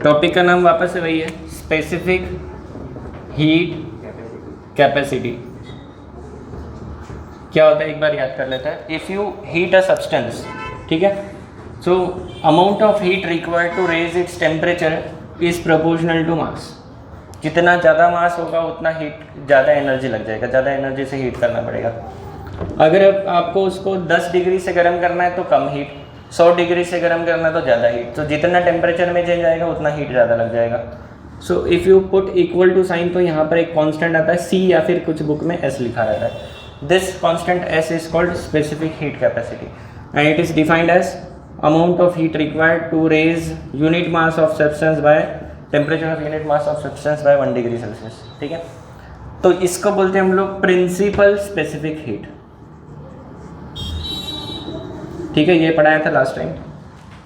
Topic का नाम वापस से वही है, स्पेसिफिक हीट कैपेसिटी। क्या होता है एक बार याद कर लेते हैं। If you heat a substance, ठीक है, so amount of heat required to raise its temperature is proportional to mass. जितना ज़्यादा मास होगा उतना हीट ज़्यादा एनर्जी लग जाएगा, ज़्यादा एनर्जी से हीट करना पड़ेगा। अगर आपको उसको 10 डिग्री से गर्म करना है तो कम हीट, 100 डिग्री से गर्म करना है तो ज़्यादा हीट। तो जितना टेम्परेचर में चेंज आएगा उतना हीट ज़्यादा लग जाएगा। So if you put equal to sign तो यहाँ पर एक कांस्टेंट आता है C या फिर कुछ बुक में S लिखा रहता है। This constant S is called specific heat capacity and it is defined as amount of heat required to raise unit mass of substance by temperature of unit mass of substance by 1 degree Celsius. ठीक है, तो इसको बोलते हैं हम लोग principal specific heat. ठीक है, ये पढ़ाया था last time,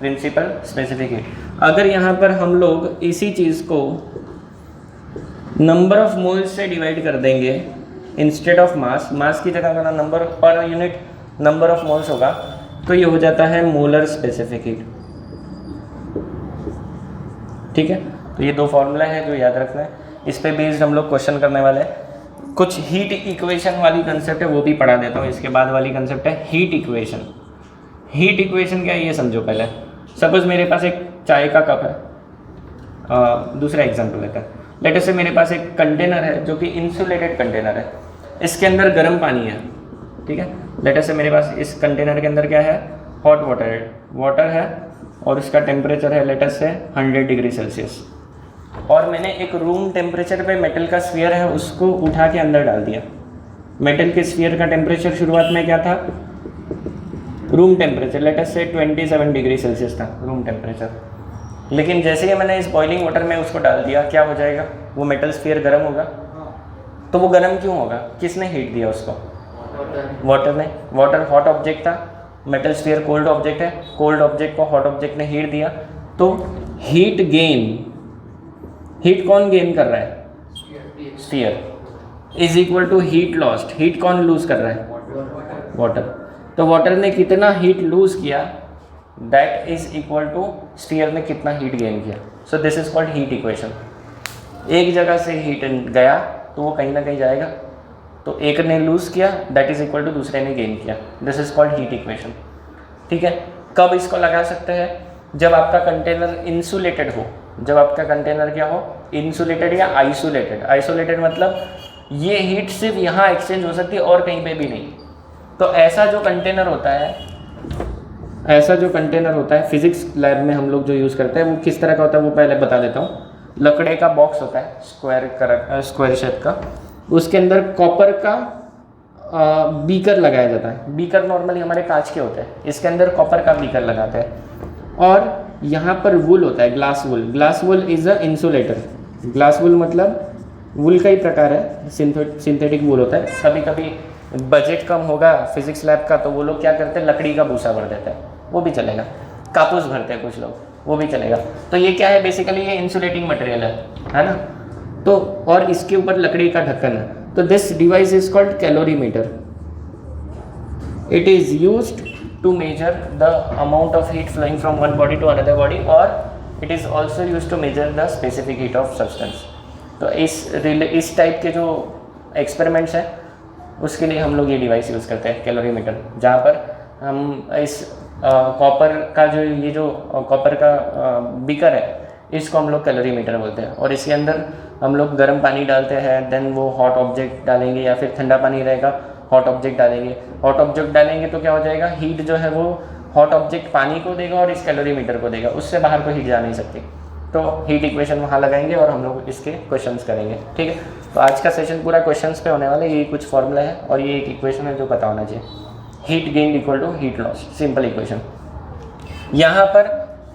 principle specific heat. अगर यहाँ पर हम लोग इसी चीज़ को नंबर ऑफ मोल्स से डिवाइड कर देंगे इंस्टेड ऑफ मास, मास की जगह अगर number per unit number of moles होगा तो ये हो जाता है मोलर स्पेसिफिक हीट। ठीक है, तो ये दो फॉर्मूला है जो याद रखना है, इस पे बेस्ड हम लोग क्वेश्चन करने वाले हैं। कुछ हीट इक्वेशन वाली कंसेप्ट है वो भी पढ़ा देता हूँ। इसके बाद वाली कंसेप्ट है हीट इक्वेशन। हीट इक्वेशन क्या है ये समझो पहले। सपोज मेरे पास एक चाय का कप है, दूसरा एग्जांपल लेते हैं। लेट से मेरे पास एक कंटेनर है जो कि इंसुलेटेड कंटेनर है, इसके अंदर गर्म पानी है। ठीक है, लेट से मेरे पास इस कंटेनर के अंदर क्या है, हॉट वाटर है और इसका टेम्परेचर है लेट से 100 डिग्री सेल्सियस। और मैंने एक रूम टेम्परेचर पे मेटल का स्फीयर है उसको उठा के अंदर डाल दिया। मेटल के स्फीयर का टेम्परेचर शुरुआत में क्या था, रूम टेम्परेचर लेट अस से 27 डिग्री सेल्सियस था रूम टेम्परेचर। लेकिन जैसे ही मैंने इस बॉइलिंग वाटर में उसको डाल दिया क्या हो जाएगा, वो मेटल स्फीयर गर्म होगा। तो वो गर्म क्यों होगा, किसने हीट दिया उसको, वाटर ने। वाटर हॉट ऑब्जेक्ट था, मेटल स्फीयर कोल्ड ऑब्जेक्ट है, कोल्ड ऑब्जेक्ट को हॉट ऑब्जेक्ट ने हीट दिया। तो हीट गेन, हीट कौन गेन कर रहा है, sphere, is equal to heat lost. Heat कौन लूज कर रहा है, वाटर। तो वाटर ने कितना हीट लूज किया that is equal to sphere ने कितना हीट गेन किया। So this is called heat equation. एक जगह से हीट गया तो वो कहीं ना कहीं जाएगा, तो एक ने लूज किया दैट इज इक्वल टू दूसरे ने गेन किया। This is called heat equation. ठीक है, कब इसको लगा सकते हैं, जब आपका कंटेनर इंसुलेटेड हो। जब आपका कंटेनर क्या हो, इंसुलेटेड या आइसोलेटेड। आइसोलेटेड मतलब ये हीट सिर्फ यहाँ एक्सचेंज हो सकती है और कहीं पे भी नहीं। तो ऐसा जो कंटेनर होता है, फिजिक्स लैब में हम लोग जो यूज़ करते हैं वो किस तरह का होता है वो पहले बता देता हूँ। लकड़े का बॉक्स होता है स्क्वायर शेप का, उसके अंदर कॉपर का बीकर लगाया जाता है। बीकर नॉर्मली हमारे कांच के होते हैं, इसके अंदर कॉपर का बीकर लगाते हैं। और यहाँ पर वुल होता है, glass wool. Glass wool is a insulator. Glass wool मतलब वुल का ही प्रकार है, सिंथेटिक वुल होता है। कभी कभी बजट कम होगा फिजिक्स लैब का तो वो लोग क्या करते हैं, लकड़ी का भूसा भर देते हैं, वो भी चलेगा। कापूस भरते हैं कुछ लोग, वो भी चलेगा। तो ये क्या है, बेसिकली ये इंसुलेटिंग मटेरियल है ना। तो और इसके ऊपर लकड़ी का ढक्कन है। तो this device is called calorimeter. It is used to measure the amount of heat flowing from one body to another body, और it is also used to measure the specific heat of substance. तो इस type के जो experiments हैं उसके लिए हम लोग ये डिवाइस यूज़ करते हैं, कैलोरीमीटर, जहाँ पर हम इस कॉपर का जो कॉपर का बीकर है इसको हम लोग कैलोरीमीटर बोलते हैं। और इसके अंदर हम लोग गर्म पानी डालते हैं, देन वो हॉट ऑब्जेक्ट डालेंगे, या फिर ठंडा पानी रहेगा हॉट ऑब्जेक्ट डालेंगे। हॉट ऑब्जेक्ट डालेंगे तो क्या हो जाएगा, हीट जो है वो हॉट ऑब्जेक्ट पानी को देगा और इस कैलोरीमीटर को देगा, उससे बाहर को हीट जा नहीं सकती। तो हीट इक्वेशन वहाँ लगाएंगे और हम लोग इसके क्वेश्चंस करेंगे। ठीक है, तो आज का सेशन पूरा क्वेश्चंस पे होने वाला है। ये कुछ फॉर्मूला है और ये एक इक्वेशन है जो पता होना चाहिए। Heat gain equal to heat loss, simple equation. यहाँ पर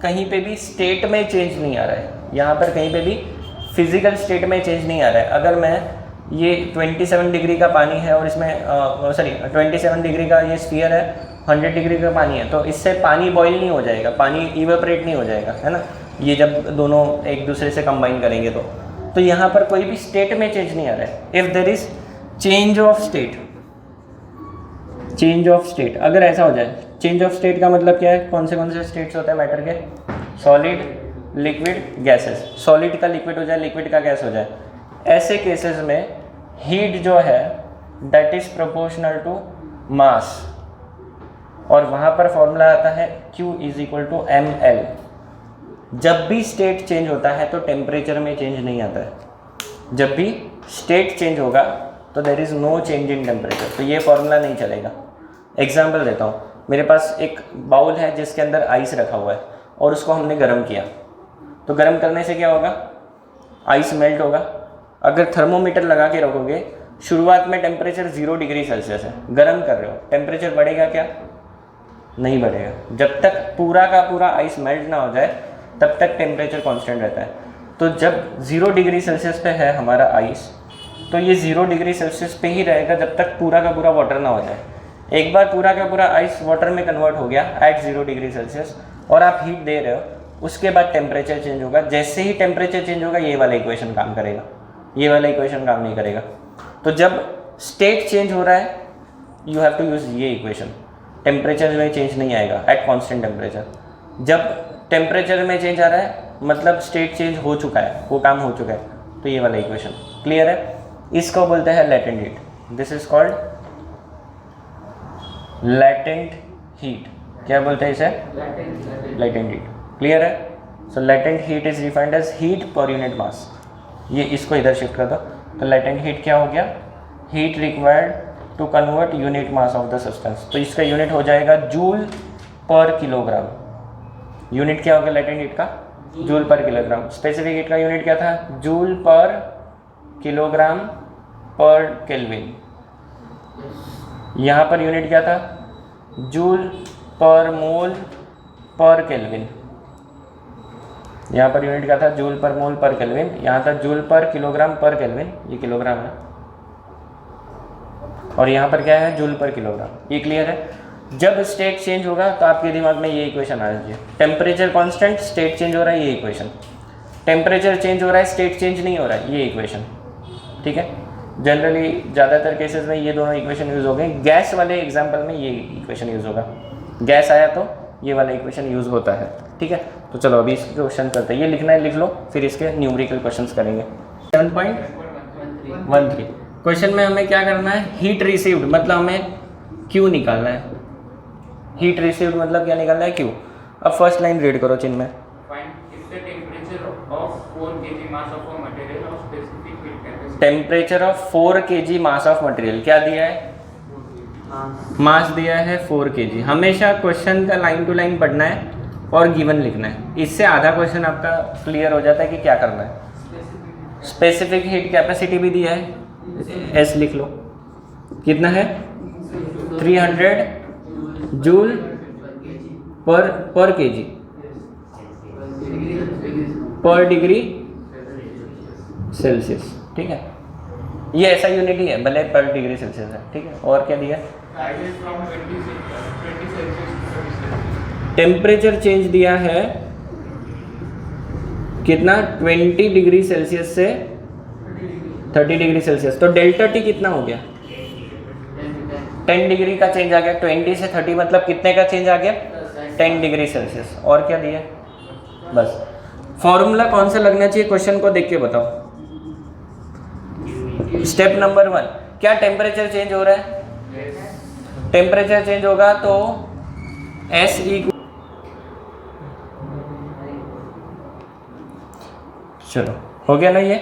कहीं पे भी स्टेट में चेंज नहीं आ रहा है, यहाँ पर कहीं पे भी फिजिकल स्टेट में चेंज नहीं आ रहा है। अगर मैं ये 27 डिग्री का पानी है और इसमें 27 डिग्री का ये स्फीयर है, 100 डिग्री का पानी है, तो इससे पानी बॉईल नहीं हो जाएगा, पानी इवेपोरेट नहीं हो जाएगा, है ना। ये जब दोनों एक दूसरे से कंबाइन करेंगे तो यहाँ पर कोई भी स्टेट में चेंज नहीं आ रहा है। If there is change of state, अगर ऐसा हो जाए, चेंज ऑफ स्टेट का मतलब क्या है, कौन से स्टेट्स होते हैं मैटर के, सॉलिड, लिक्विड गैसेस, सॉलिड का लिक्विड हो जाए, लिक्विड का गैस हो जाए, ऐसे केसेस में हीट जो है that is proportional to mass, और वहाँ पर फॉर्मूला आता है Q is equal to ml। जब भी स्टेट चेंज होता है तो टेम्परेचर में चेंज नहीं आता है, जब भी स्टेट चेंज होगा तो there is no change in temperature, तो ये फॉर्मूला नहीं चलेगा। एग्जाम्पल देता हूँ, मेरे पास एक बाउल है जिसके अंदर आइस रखा हुआ है और उसको हमने गर्म किया, तो गर्म करने से क्या होगा, आइस मेल्ट होगा। अगर थर्मोमीटर लगा के रखोगे, शुरुआत में टेम्परेचर 0 डिग्री सेल्सियस है, गर्म कर रहे हो, टेम्परेचर बढ़ेगा क्या, नहीं बढ़ेगा। जब तक पूरा का पूरा आइस मेल्ट ना हो जाए तब तक टेम्परेचर कांस्टेंट रहता है। तो जब 0 डिग्री सेल्सियस पे है हमारा आइस, तो ये 0 डिग्री सेल्सियस पे ही रहेगा जब तक पूरा का पूरा वाटर ना हो जाए। एक बार पूरा का पूरा आइस वाटर में कन्वर्ट हो गया एट 0 डिग्री सेल्सियस और आप हीट दे रहे हो, उसके बाद टेम्परेचर चेंज होगा। जैसे ही टेम्परेचर चेंज होगा ये वाला इक्वेशन काम करेगा, ये वाला इक्वेशन काम नहीं करेगा। तो जब स्टेट चेंज हो रहा है यू हैव टू यूज़ ये इक्वेशन, टेम्परेचर में चेंज नहीं आएगा एट कॉन्स्टेंट टेम्परेचर। जब टेम्परेचर में चेंज आ रहा है मतलब स्टेट चेंज हो चुका है, वो काम हो चुका है, तो ये वाला इक्वेशन क्लियर है। इसको बोलते हैं latent heat, this is called latent heat. क्या बोलते हैं इसे, लेटेंट हीट, क्लियर है। So latent heat is defined as heat per unit mass. ये इसको इधर शिफ्ट कर दो, तो लेटेंट हीट क्या हो गया, heat required to convert unit mass of the substance. तो इसका यूनिट हो जाएगा जूल पर किलोग्राम। यूनिट क्या होगा लेटेंट हीट का, जूल पर किलोग्राम। स्पेसिफिक हीट का यूनिट क्या था, जूल पर किलोग्राम पर केल्विन। यहाँ पर यूनिट क्या था, जूल पर मोल पर केल्विन। यहाँ पर यूनिट क्या था, जूल पर मोल पर केल्विन। यहाँ था जूल पर किलोग्राम पर केल्विन, ये किलोग्राम है, और यहाँ पर क्या है, जूल पर किलोग्राम। ये क्लियर है। जब स्टेट चेंज होगा तो आपके दिमाग में ये इक्वेशन आ जाएगी, टेम्परेचर कांस्टेंट, स्टेट चेंज हो रहा है, ये इक्वेशन। टेम्परेचर चेंज हो रहा है, स्टेट चेंज नहीं हो रहा है, ये इक्वेशन। ठीक है, जनरली ज़्यादातर केसेस में ये दोनों इक्वेशन यूज़ हो गए। गैस वाले एग्जाम्पल में ये इक्वेशन यूज़ होगा, गैस आया तो ये वाला इक्वेशन यूज़ होता है। ठीक है, तो चलो अभी इसके क्वेश्चन करते हैं। ये लिखना है लिख लो, फिर इसके न्यूमेरिकल क्वेश्चंस करेंगे। 7.13 क्वेश्चन में हमें क्या करना है, हीट रिसीव्ड मतलब हमें क्यू निकालना है। हीट रिसीव्ड मतलब क्या निकालना है, क्यू। अब फर्स्ट लाइन रीड करो चिन्ह में, temperature of 4 kg mass of material. क्या दिया है, मास दिया है 4 kg। हमेशा क्वेश्चन का लाइन टू लाइन पढ़ना है और गिवन लिखना है, इससे आधा क्वेश्चन आपका क्लियर हो जाता है कि क्या करना है। स्पेसिफिक हीट कैपेसिटी भी दिया है, एस लिख लो, कितना है 300 जूल पर केजी पर डिग्री सेल्सियस। ठीक है, ये ऐसा यूनिट ही है, भले पर डिग्री सेल्सियस है। ठीक है, और क्या दिया, टेम्परेचर चेंज दिया है कितना, 20 डिग्री सेल्सियस से 30 डिग्री सेल्सियस। तो डेल्टा टी कितना हो गया, 10 डिग्री का चेंज आ गया। 20 से 30 मतलब कितने का चेंज आ गया, 10 डिग्री सेल्सियस। और क्या दिया, बस। फॉर्मूला कौन सा लगना चाहिए क्वेश्चन को देख के बताओ। स्टेप नंबर 1, क्या टेम्परेचर चेंज हो रहा है, टेम्परेचर चेंज होगा तो एस इक्वल, चलो हो गया ना ये।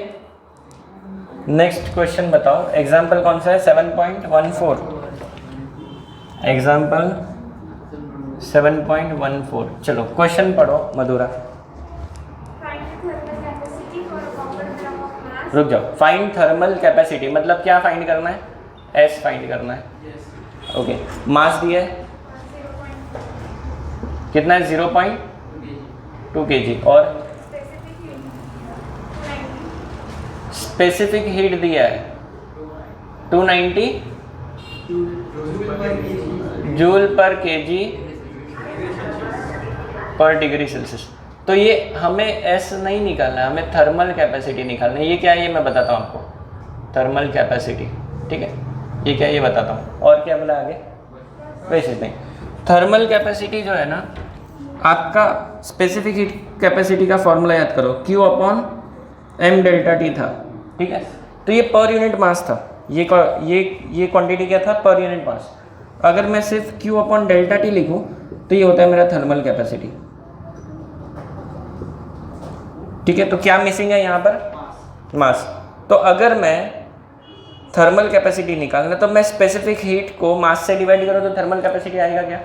नेक्स्ट क्वेश्चन बताओ, एग्जाम्पल कौन सा है, 7.14। एग्जाम्पल 7.14। चलो क्वेश्चन पढ़ो मधुरा। रुक जाओ, फाइंड थर्मल कैपेसिटी मतलब क्या फाइंड करना है, एस फाइंड करना है। ओके, मास दिया है कितना है, 0.2 kg। और स्पेसिफिक हीट दिया है 290 जूल पर केजी पर डिग्री सेल्सियस। तो ये हमें एस नहीं निकालना है, हमें थर्मल कैपेसिटी निकालना है। ये क्या है ये मैं बताता हूँ आपको, थर्मल कैपेसिटी। ठीक है, ये क्या है ये बताता हूँ। और क्या बोला आगे, वैसे नहीं, थर्मल कैपेसिटी जो है ना आपका स्पेसिफिक हीट कैपेसिटी का फॉर्मूला याद करो, Q upon m delta T था, ठीक है। तो ये पर यूनिट मास था, ये क्वांटिटी क्या था, पर यूनिट मास। अगर मैं सिर्फ Q अपॉन डेल्टा T लिखूं तो ये होता है मेरा थर्मल कैपेसिटी, ठीक है। तो क्या मिसिंग है यहाँ पर, मास। तो अगर मैं थर्मल कैपेसिटी निकालना तो मैं स्पेसिफिक हीट को मास से डिवाइड करो तो थर्मल कैपेसिटी आएगा क्या,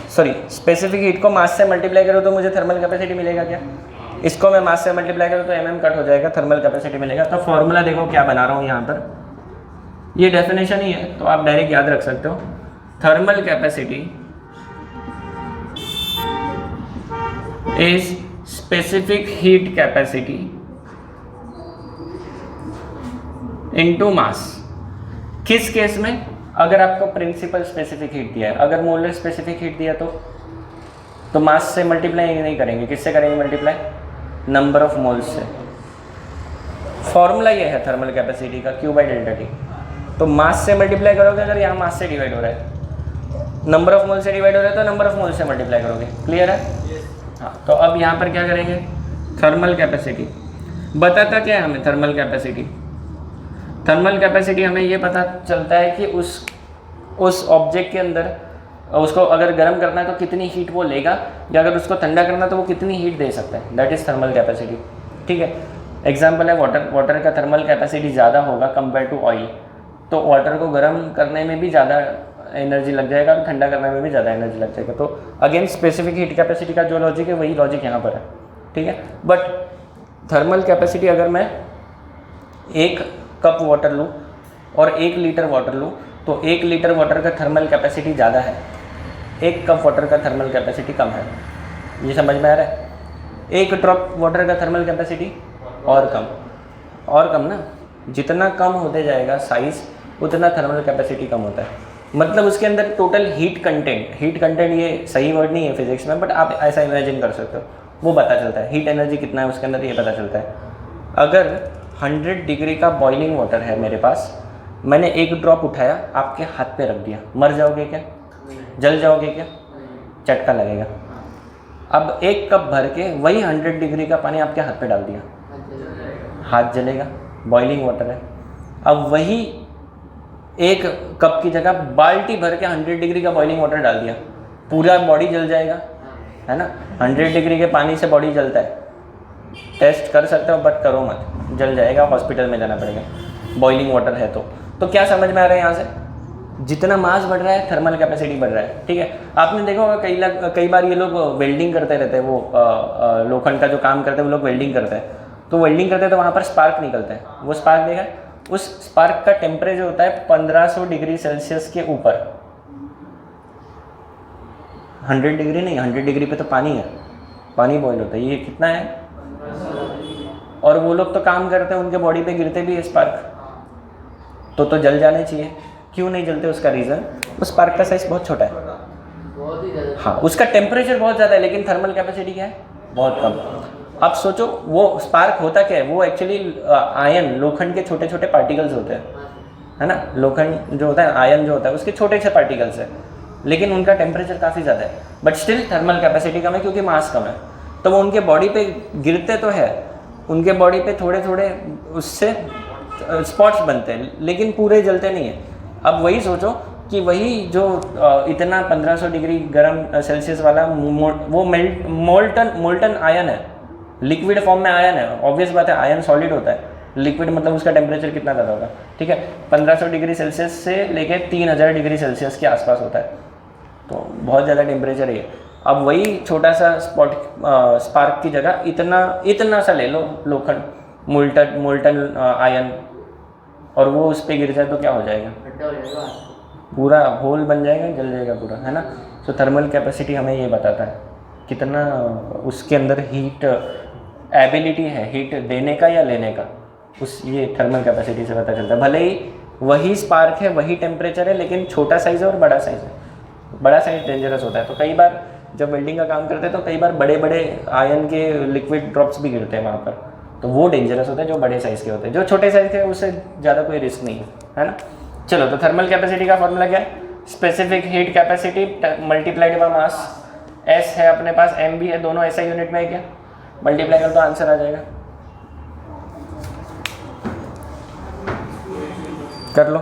सॉरी स्पेसिफिक हीट को मास से मल्टीप्लाई करो तो मुझे थर्मल कैपेसिटी मिलेगा क्या। इसको मैं मास से मल्टीप्लाई करूँ तो mm कट हो जाएगा, थर्मल कैपेसिटी मिलेगा। तो फॉर्मूला देखो क्या बना रहा हूँ यहाँ पर, ये डेफिनेशन ही है तो आप डायरेक्ट याद रख सकते हो। Thermal capacity is specific heat capacity into mass. किस केस में, अगर आपको प्रिंसिपल स्पेसिफिक हीट दिया है, अगर मोलर स्पेसिफिक हीट दिया तो मास से मल्टीप्लाई नहीं करेंगे, किससे करेंगे मल्टीप्लाई, नंबर ऑफ मोल्स से। फॉर्मूला ये है थर्मल कैपेसिटी का, Q बाई डेल्टा T। तो मास से मल्टीप्लाई करोगे, अगर यहाँ मास से डिवाइड हो रहा है, नंबर ऑफ मोल से डिवाइड हो रहा है तो नंबर ऑफ मोल से मल्टीप्लाई करोगे, क्लियर है। हाँ, तो अब यहाँ पर क्या करेंगे, थर्मल कैपेसिटी बताता क्या है हमें, थर्मल कैपेसिटी हमें ये पता चलता है कि उस ऑब्जेक्ट के अंदर उसको अगर गर्म करना है तो कितनी हीट वो लेगा, या अगर उसको ठंडा करना है तो वो कितनी हीट दे सकता है, दैट इज़ थर्मल कैपेसिटी, ठीक है। एग्जाम्पल है वाटर का थर्मल कैपेसिटी ज़्यादा होगा कंपेयर टू ऑयल, तो वाटर को गर्म करने में भी ज़्यादा एनर्जी लग जाएगा और ठंडा करने में भी ज़्यादा एनर्जी लग जाएगा। तो अगेन स्पेसिफिक हीट कैपेसिटी का जो लॉजिक है वही लॉजिक यहाँ पर है, ठीक है। बट थर्मल कैपेसिटी अगर मैं 1 कप वाटर लूँ और 1 लीटर वाटर लूँ तो 1 लीटर वाटर का थर्मल कैपेसिटी ज़्यादा है, 1 कप वाटर का थर्मल कैपेसिटी कम है, ये समझ में आ रहा है। 1 ड्रॉप वाटर का थर्मल कैपेसिटी और कम ना, जितना कम होते जाएगा साइज़ उतना थर्मल कैपेसिटी कम होता है। मतलब उसके अंदर टोटल हीट कंटेंट ये सही वर्ड नहीं है फिजिक्स में, बट आप ऐसा इमेजिन कर सकते हो, वो पता चलता है हीट एनर्जी कितना है उसके अंदर, ये पता चलता है। अगर 100 डिग्री का बॉइलिंग वाटर है मेरे पास, मैंने 1 ड्रॉप उठाया आपके हाथ पे रख दिया, मर जाओगे क्या, जल जाओगे क्या, झटका लगेगा। अब 1 कप भर के वही 100 डिग्री का पानी आपके हाथ पे डाल दिया, हाथ जलेगा, बॉइलिंग वाटर है। अब वही 1 कप की जगह बाल्टी भर के 100 डिग्री का बॉइलिंग वाटर डाल दिया, पूरा बॉडी जल जाएगा, है ना। 100 डिग्री के पानी से बॉडी जलता है, टेस्ट कर सकते हो बट करो मत, जल जाएगा, हॉस्पिटल में जाना पड़ेगा, बॉइलिंग वाटर है तो क्या समझ में आ रहा है यहाँ से, जितना मास बढ़ रहा है थर्मल कैपेसिटी बढ़ रहा है, ठीक है। आपने देखा होगा कई बार ये लोग वेल्डिंग करते रहते हैं, वो लोखंड का जो काम करते हैं वो लोग वेल्डिंग करते हैं, तो वेल्डिंग करते हैं तो वहाँ पर स्पार्क निकलता है, वो स्पार्क देखा, उस स्पार्क का टेम्परेचर होता है 1500 डिग्री सेल्सियस के ऊपर। 100 डिग्री नहीं, 100 डिग्री पे तो पानी है, पानी बॉयल होता है, ये कितना है, और वो लोग तो काम करते हैं, उनके बॉडी पे गिरते भी है स्पार्क, तो जल जाने चाहिए, क्यों नहीं जलते, उसका रीज़न उस स्पार्क का साइज बहुत छोटा है, हाँ, उसका टेम्परेचर बहुत ज़्यादा है लेकिन थर्मल कैपेसिटी क्या है, बहुत कम। अब सोचो वो स्पार्क होता क्या है, वो एक्चुअली आयन, लोखंड के छोटे छोटे पार्टिकल्स होते हैं, है ना। लोखंड जो होता है, आयन जो होता है, उसके छोटे से पार्टिकल्स है, लेकिन उनका टेम्परेचर काफ़ी ज़्यादा है, बट स्टिल थर्मल कैपेसिटी कम है क्योंकि मास कम है। तो वो उनके बॉडी पे गिरते तो है, उनके बॉडी पे थोड़े थोड़े उससे स्पॉट्स बनते हैं, लेकिन पूरे जलते नहीं है। अब वही सोचो कि वही जो इतना 1500 डिग्री गर्म सेल्सियस वाला वो मोल्टन आयन है, लिक्विड फॉर्म में आयन है, ऑब्वियस बात है, आयन सॉलिड होता है, लिक्विड मतलब उसका टेम्परेचर कितना ज़्यादा होगा, ठीक है, 1500 डिग्री सेल्सियस से लेके 3000 डिग्री सेल्सियस के आसपास होता है, तो बहुत ज़्यादा टेम्परेचर है। अब वही छोटा सा स्पार्क की जगह इतना सा ले लो लोखंड, मोल्टन आयन, और वो उस पर गिर जाए तो क्या हो जाएगा, पूरा होल बन जाएगा, जल जाएगा पूरा, है ना। तो थर्मल कैपेसिटी हमें ये बताता है कितना उसके अंदर हीट एबिलिटी है, हीट देने का या लेने का, ये थर्मल कैपेसिटी से पता चलता है। भले ही वही स्पार्क है, वही टेम्परेचर है, लेकिन छोटा साइज़ है और बड़ा साइज़ है, बड़ा साइज़ डेंजरस होता है। तो कई बार जब वेल्डिंग का काम करते हैं तो कई बार बड़े बड़े आयन के लिक्विड ड्रॉप्स भी गिरते हैं वहाँ पर, तो वो डेंजरस होते हैं जो बड़े साइज़ के होते हैं। जो छोटे साइज़ के उससे ज़्यादा कोई रिस्क नहीं है ना। चलो, तो थर्मल कैपेसिटी का फॉर्मूला क्या है, specific heat capacity multiplied by mass S है अपने पास, एम भी है, दोनों ऐसा यूनिट में है क्या, मल्टीप्लाई कर तो आंसर आ जाएगा। कर लो।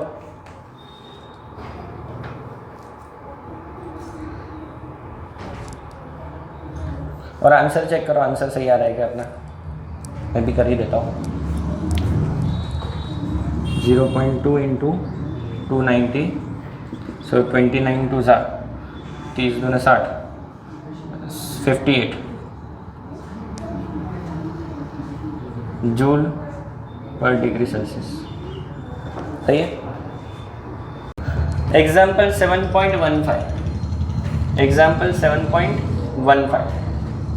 और आंसर चेक करो, आंसर सही आ रहा है क्या अपना, मैं भी कर ही देता हूँ। 0.2 इंटू 290, सो 29 टू ज़ा 30 दूना 60, 58 जूल पर डिग्री सेल्सियस। सही है। एग्जाम्पल 7.15, एग्जाम्पल 7.15,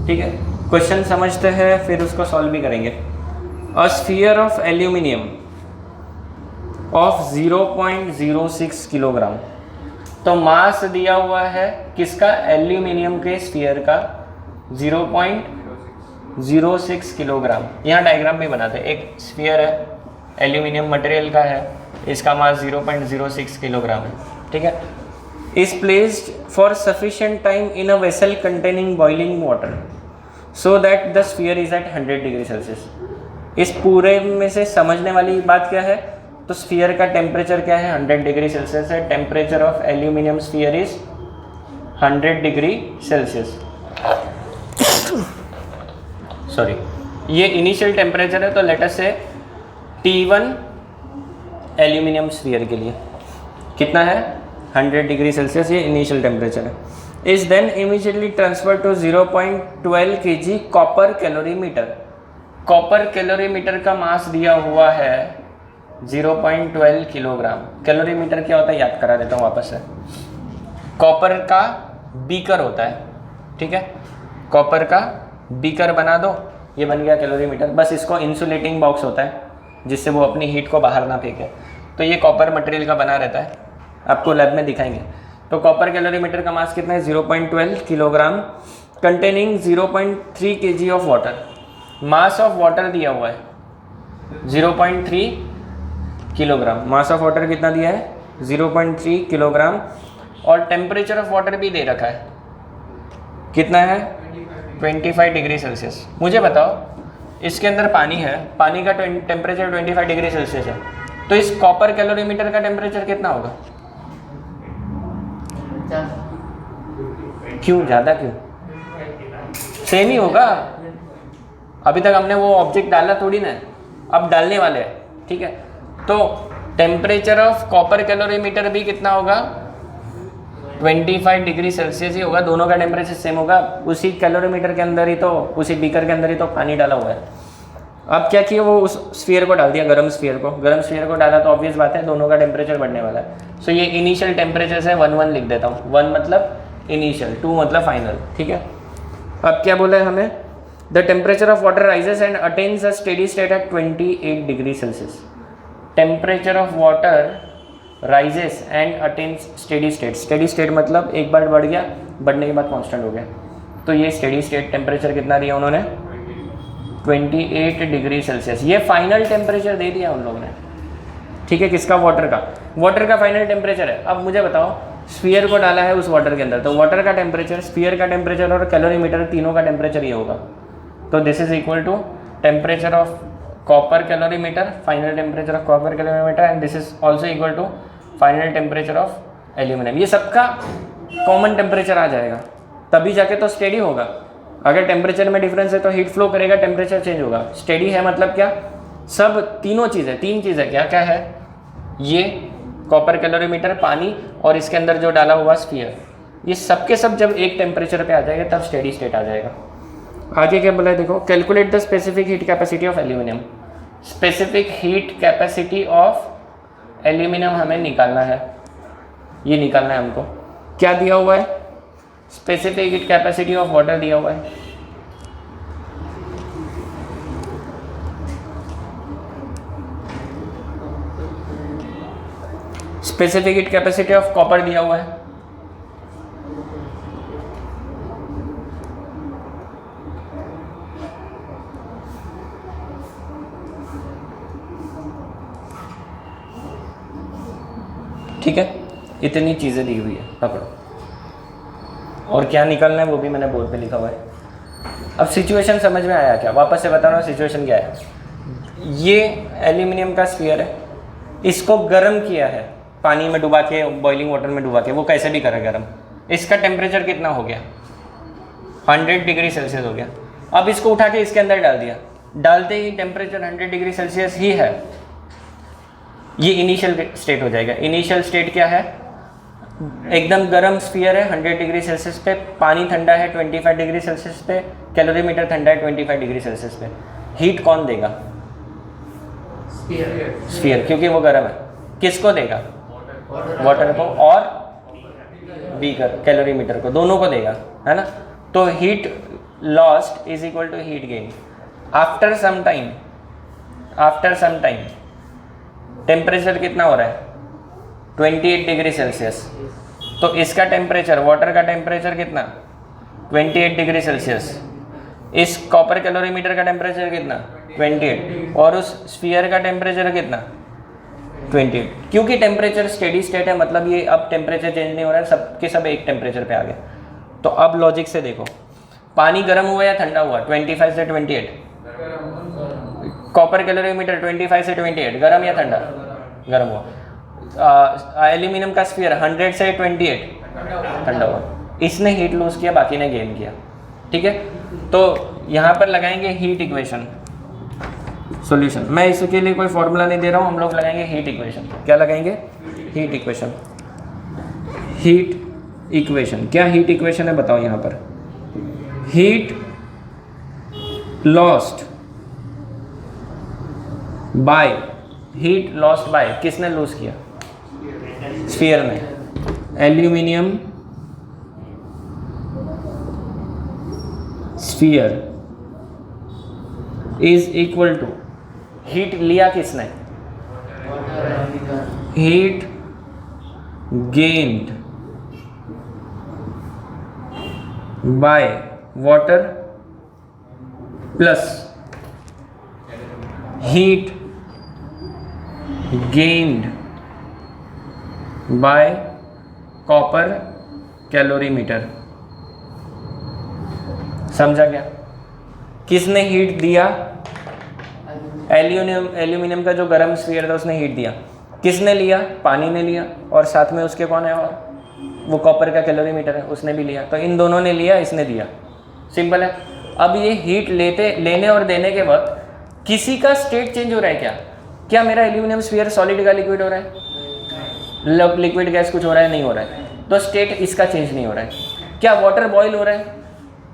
ठीक है। क्वेश्चन समझते हैं फिर उसको सॉल्व भी करेंगे। A sphere of aluminium of 0.06 kilogram, तो मास दिया हुआ है किसका, एल्यूमिनियम के स्फीयर का 0.06 किलोग्राम। यहाँ डायग्राम भी बनाते हैं, एक स्फीयर है एल्यूमिनियम मटेरियल का है, इसका मास 0.06 किलोग्राम है, ठीक है। Is placed for sufficient time in a vessel containing boiling water so that the sphere is at 100 degree Celsius. इस पूरे में से समझने वाली बात क्या है, तो स्फीयर का टेम्परेचर क्या है, 100 डिग्री सेल्सियस है। Temperature of aluminium sphere is 100 degree Celsius. Sorry, ये इनिशियल टेम्परेचर है, तो लेट अस से T1 एल्यूमिनियम स्फीयर के लिए कितना है, 100 डिग्री सेल्सियस, ये इनिशियल टेम्परेचर है। Is then immediately transfer to 0.12 kg copper calorimeter. Copper calorimeter का मास दिया हुआ है 0.12 किलोग्राम। कैलोरीमीटर क्या होता है याद करा देता हूँ वापस से। कॉपर का बीकर होता है, ठीक है, कॉपर का बीकर बना दो, ये बन गया कैलोरीमीटर। बस इसको इंसुलेटिंग बॉक्स होता है जिससे वो अपनी हीट को बाहर ना फेंके, तो ये कॉपर मटेरियल का बना रहता है, आपको लैब में दिखाएंगे। तो कॉपर कैलोरीमीटर का मास कितना है, 0.12 kilogram, containing 0.3 kg of water. Mass of water दिया हुआ है 0.3 किलोग्राम, मास ऑफ वाटर कितना दिया है, 0.3 किलोग्राम, और टेम्परेचर ऑफ वाटर भी दे रखा है, कितना है, 25 डिग्री सेल्सियस। मुझे बताओ, इसके अंदर पानी है, पानी का टेम्परेचर 25 डिग्री सेल्सियस है, तो इस कॉपर कैलोरीमीटर का टेम्परेचर कितना होगा, क्यों ज़्यादा, क्यों, सेम ही होगा। अभी तक हमने वो ऑब्जेक्ट डाला थोड़ी ना, अब डालने वाले हैं, ठीक है। तो टेम्परेचर ऑफ कॉपर कैलोरीमीटर भी कितना होगा, 25 डिग्री सेल्सियस ही होगा, दोनों का टेम्परेचर सेम होगा। उसी कैलोरीमीटर के अंदर ही तो, उसी बीकर के अंदर ही तो पानी डाला हुआ है। अब क्या किया, वो उस स्फीयर को डाल दिया, गर्म स्फीयर को डाला, तो ऑब्वियस बात है दोनों का टेम्परेचर बढ़ने वाला है। सो ये इनिशियल टेम्परेचर से 1 लिख देता हूँ, 1 मतलब इनिशियल, 2 मतलब फाइनल, ठीक है। अब क्या बोला है हमें, the temperature of water rises and attains a steady state at 28 degree Celsius. Temperature of water rises and attains steady state. Steady state मतलब एक बार बढ़ गया, बढ़ने के बाद कांस्टेंट हो गया, तो ये स्टेडी स्टेट टेम्परेचर कितना दिया उन्होंने, 28 डिग्री सेल्सियस। ये फाइनल टेम्परेचर दे दिया उन लोगों ने, ठीक है, किसका, वाटर का। वाटर का फाइनल टेम्परेचर है। अब मुझे बताओ, स्फीयर को डाला है उस वाटर के अंदर, तो वाटर का टेम्परेचर, स्फीयर का टेम्परेचर और कैलोरीमीटर तीनों का टेम्परेचर ये होगा। तो this is equal to temperature of copper calorimeter, final temperature of copper calorimeter, and this is also equal to final temperature of aluminium. ये सबका कॉमन टेम्परेचर आ जाएगा, तभी जाके तो स्टेडी होगा। अगर टेम्परेचर में डिफरेंस है तो हीट फ्लो करेगा, टेम्परेचर चेंज होगा। स्टेडी है मतलब क्या, सब तीनों चीज़ें, 3 चीज़ें क्या क्या है, ये कॉपर कैलोरीमीटर, पानी, और इसके अंदर जो डाला हुआ स्फीयर, ये सब के सब जब एक टेम्परेचर पे आ जाएगा तब स्टेडी स्टेट आ जाएगा। आगे क्या बोला है देखो, calculate the specific heat capacity of aluminium. Specific heat capacity of aluminium हमें निकालना है, ये निकालना है हमको। क्या दिया हुआ है, specific heat capacity of water दिया हुआ है, specific heat capacity of copper दिया हुआ है, ठीक है, इतनी चीज़ें दी हुई है, पकड़ो। और क्या निकालना है वो भी मैंने बोर्ड पे लिखा हुआ है। अब सिचुएशन समझ में आया क्या? वापस से बता रहा हूँ सिचुएशन क्या है। ये एल्यूमिनियम का स्फीयर है, इसको गर्म किया है पानी में डुबा के, बॉइलिंग वाटर में डुबा के, वो कैसे भी करे गर्म। इसका टेम्परेचर कितना हो गया? 100 डिग्री सेल्सियस हो गया। अब इसको उठा के इसके अंदर डाल दिया, डालते ही टेम्परेचर 100 डिग्री सेल्सियस ही है। ये इनिशियल स्टेट हो जाएगा। इनिशियल स्टेट क्या है? एकदम गर्म स्फीयर है 100 डिग्री सेल्सियस पे, पानी ठंडा है 25 डिग्री सेल्सियस पे, कैलोरीमीटर ठंडा है 25 डिग्री सेल्सियस पे। हीट कौन देगा? स्फीयर, क्योंकि वो गर्म है। किसको देगा? वाटर को और बीकर कैलोरीमीटर को, दोनों को देगा, है ना। तो heat lost is equal to heat gain. After some time temperature कितना हो रहा है? 28 डिग्री सेल्सियस। तो इसका टेम्परेचर, वाटर का टेम्परेचर कितना? 28 डिग्री सेल्सियस। इस कॉपर कैलोरीमीटर का टेम्परेचर कितना? 28। और उस स्फीयर का टेम्परेचर कितना? 28। क्योंकि टेम्परेचर स्टेडी स्टेट है, मतलब ये अब टेम्परेचर चेंज नहीं हो रहा है, सब के सब एक टेम्परेचर पे आ गए। तो अब लॉजिक से देखो, पानी गर्म हुआ या ठंडा हुआ? 25 से 28। कॉपर कैलोरीमीटर 25 से 28, गर्म या ठंडा? गर्म हुआ। एल्यूमिनियम का स्फीयर 100 से 28, ठंडा हुआ। इसने हीट लूज किया, बाकी ने गेन किया। ठीक है, तो यहाँ पर लगाएंगे हीट इक्वेशन, सॉल्यूशन। मैं इसके लिए कोई फॉर्मूला नहीं दे रहा हूँ, हम लोग लगाएंगे हीट इक्वेशन। क्या लगाएंगे? Heat equation. हीट इक्वेशन, क्या हीट इक्वेशन है बताओ यहाँ पर? Heat lost by, heat lost by, किसने लूज किया? स्फीयर ने। Aluminium sphere is equal to, heat लिया किसने? Heat gained by water plus heat gained by copper calorimeter. समझा क्या? किसने हीट दिया? एल्यूमिनियम का जो गर्म स्फीयर था उसने हीट दिया। किसने लिया? पानी ने लिया, और साथ में उसके कौन है? और वो कॉपर का कैलोरीमीटर है, उसने भी लिया। तो इन दोनों ने लिया, इसने दिया। सिंपल है। अब ये हीट लेने और देने के वक्त किसी का स्टेट चेंज हो रहा है क्या? क्या मेरा एल्यूमिनियम स्फीयर सॉलिड का लिक्विड हो रहा है? लिक्विड गैस कुछ हो रहा है? नहीं हो रहा है। तो स्टेट इसका चेंज नहीं हो रहा है। क्या वाटर बॉईल हो रहा है?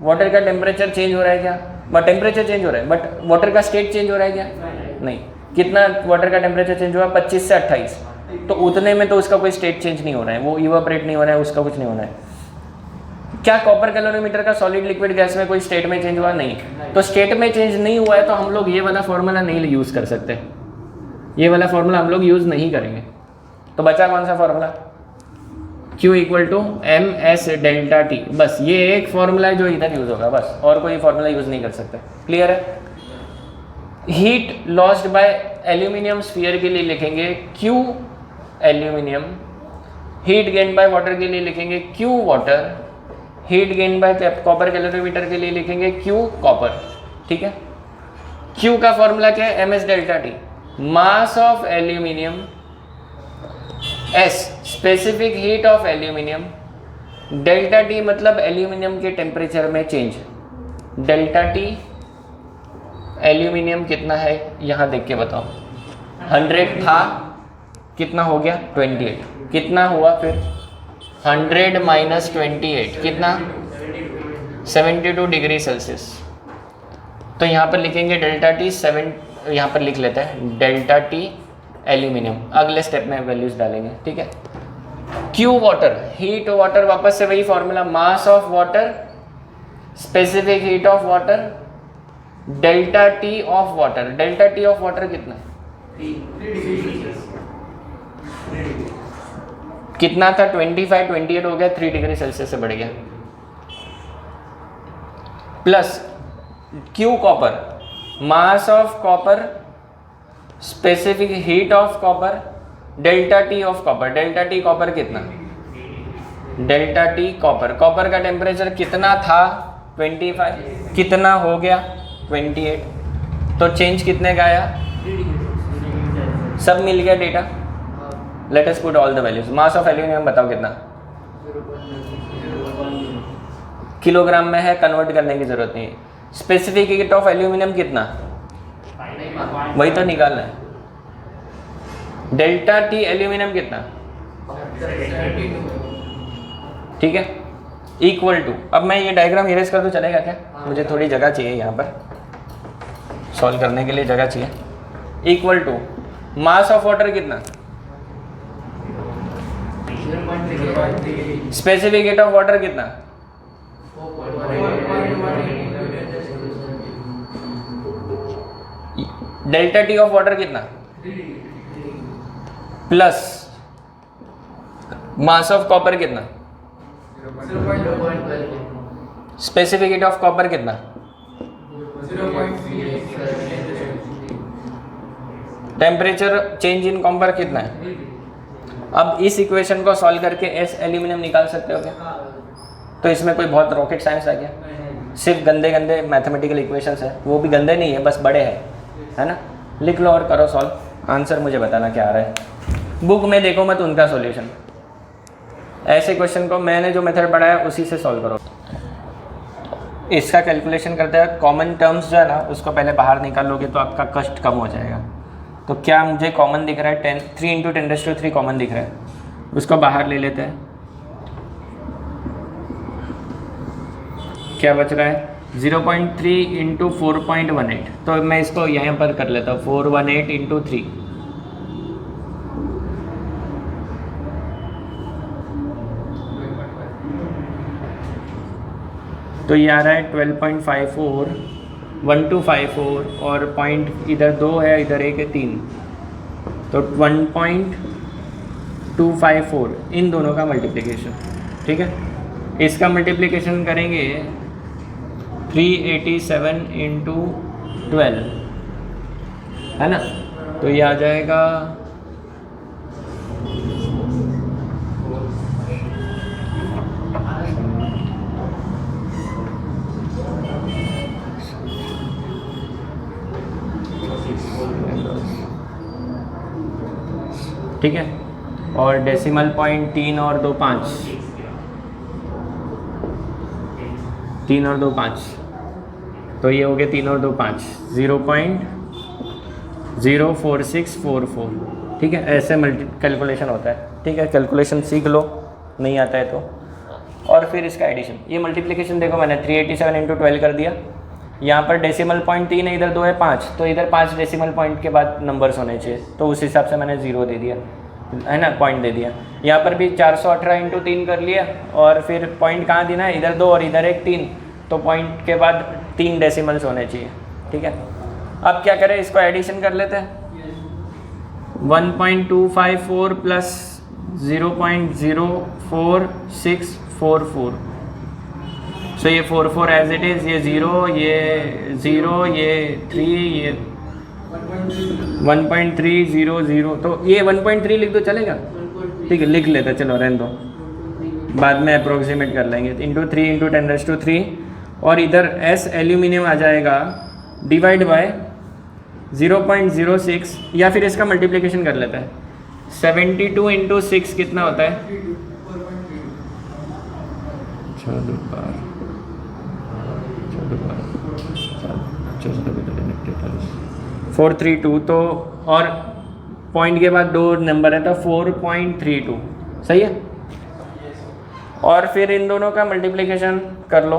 वाटर का टेम्परेचर चेंज हो रहा है क्या? टेम्परेचर चेंज हो रहा है, बट वाटर का स्टेट चेंज हो रहा है क्या? नहीं। कितना वाटर का टेम्परेचर चेंज हुआ? 25 से 28। तो उतने में तो उसका कोई स्टेट चेंज नहीं हो रहा है, वो इवापोरेट नहीं हो रहा है, उसका कुछ नहीं होना है। क्या कॉपर कैलोरीमीटर का सॉलिड लिक्विड गैस में कोई स्टेट में चेंज हुआ? नहीं। तो स्टेट में चेंज नहीं हुआ है, तो हम लोग ये वाला फॉर्मूला नहीं यूज़ कर सकते। ये वाला फॉर्मूला हम लोग यूज़ नहीं करेंगे। तो बचा कौन सा formula? Q equal to M S delta T. बस ये एक फॉर्मूला है जो इधर यूज़ होगा, बस और कोई फॉर्मूला यूज़ नहीं कर सकते। क्लियर है? Heat lost bye aluminium sphere के लिए लिखेंगे Q aluminium, heat gain by water के लिए लिखेंगे Q water, heat gain by copper calorimeter के लिए लिखेंगे Q कॉपर। ठीक है। Q का फॉर्मूला क्या है? M S delta T, mass of aluminium, S specific heat of aluminium, delta T मतलब एल्यूमिनियम के टेम्परेचर में चेंज। डेल्टा टी एल्यूमिनियम कितना है यहाँ देख के बताओ। 100 था, कितना हो गया? 28। कितना हुआ फिर? 100 माइनस 28 कितना? 72 डिग्री सेल्सियस। तो यहाँ पर लिखेंगे डेल्टा टी 7, यहाँ पर लिख लेते हैं डेल्टा टी एल्यूमिनियम। अगले स्टेप में वैल्यूज डालेंगे। ठीक है। Q वाटर, हीट वाटर, वापस से वही formula, mass of water, specific heat of water, delta T of water. Delta T of water कितना? कितना था? 25, 28 हो गया, 3 डिग्री सेल्सियस से बढ़ गया। Plus Q copper, mass of copper, specific heat of copper, delta T of copper. Delta T copper कितना? Delta T copper, copper का टेम्परेचर कितना था 25, कितना हो गया 28, तो चेंज कितने का आया, सब मिल गया data. Let us put all the values. Mass of aluminium बताओ कितना, किलोग्राम में है, कन्वर्ट करने की जरूरत नहीं है। स्पेसिफिक हीट ऑफ एल्यूमिनियम कितना, वही तो निकालना है। डेल्टा टी एल्यूमिनियम कितना, ठीक है, इक्वल टू, अब मैं ये डायग्राम इरेज कर दूं चलेगा क्या, मुझे थोड़ी जगह चाहिए यहाँ पर, सॉल्व करने के लिए जगह चाहिए। Equal to mass of water कितना, स्पेसिफिक हीट ऑफ वाटर कितना, डेल्टा टी ऑफ वाटर कितना, प्लस मास ऑफ कॉपर कितना, स्पेसिफिक हीट ऑफ कॉपर कितना, टेम्परेचर चेंज इन कॉपर कितना है। अब इस इक्वेशन को सॉल्व करके एस एल्यूमिनियम निकाल सकते हो क्या, तो इसमें कोई बहुत रॉकेट साइंस आ गया, सिर्फ गंदे गंदे मैथमेटिकल इक्वेशंस है, वो भी गंदे नहीं है, बस बड़े हैं, है ना। लिख लो और करो सॉल्व, आंसर मुझे बताना क्या आ रहा है। बुक में देखो मत उनका सॉल्यूशन, ऐसे क्वेश्चन को मैंने जो मेथड पढ़ाया उसी से सॉल्व करो। इसका कैलकुलेशन करते हैं, कॉमन टर्म्स जो है ना उसको पहले बाहर निकालोगे तो आपका कष्ट कम हो जाएगा। तो क्या मुझे कॉमन दिख रहा है, 3 × 10⁻³ कॉमन दिख रहा है, उसको बाहर ले लेते हैं। क्या बच रहा है, 0.3 × 4.18, तो मैं इसको यहाँ पर कर लेता हूँ, 418 × 3, तो ये आ रहा है 12.54, 1254, और पॉइंट इधर 2 है, इधर 1 है, 3, तो 1.254 इन दोनों का मल्टीप्लिकेशन, ठीक है। इसका मल्टीप्लिकेशन करेंगे 387 × 12, है ना, तो ये आ जाएगा 5, ठीक है, और डेसिमल पॉइंट 3 और 2 5, 3 और 2 5, तो ये हो गया 3 और 2 5, 0.04644, ठीक है। ऐसे कैलकुलेशन होता है, ठीक है, कैलकुलेशन सीख लो, नहीं आता है तो। और फिर इसका एडिशन, ये मल्टीप्लिकेशन देखो मैंने 387 × 12 कर दिया, यहाँ पर डेसिमल पॉइंट 3 है, इधर 2 है 5, तो इधर 5 डेसिमल पॉइंट के बाद नंबर्स होने चाहिए, तो उस हिसाब से मैंने 0 दे दिया, है ना, पॉइंट दे दिया। यहाँ पर भी 418 × 3 कर लिया, और फिर पॉइंट कहाँ देना है, इधर 2 और इधर 1 3, तो पॉइंट के बाद 3 डेसिमल्स होने चाहिए, ठीक है। अब क्या करें, इसको एडिशन कर लेते हैं, 1.254 प्लस 0.04644, सो ये 44 एज इट इज़, ये 0, ये 0, ये 3, ये 1.300, तो ये 1.3 लिख दो चलेगा, ठीक है, लिख लेते, चलो रहने दो, बाद में अप्रोक्सीमेट कर लेंगे, इंटू 3 × 10⁻³ और इधर एस एल्यूमिनियम आ जाएगा डिवाइड बाय 0.06, या फिर इसका मल्टीप्लिकेशन कर लेता है, 72 × 6 कितना होता है, 432, तो और पॉइंट के बाद 2 नंबर है तो 4.32, सही है। और फिर इन दोनों का मल्टीप्लिकेशन कर लो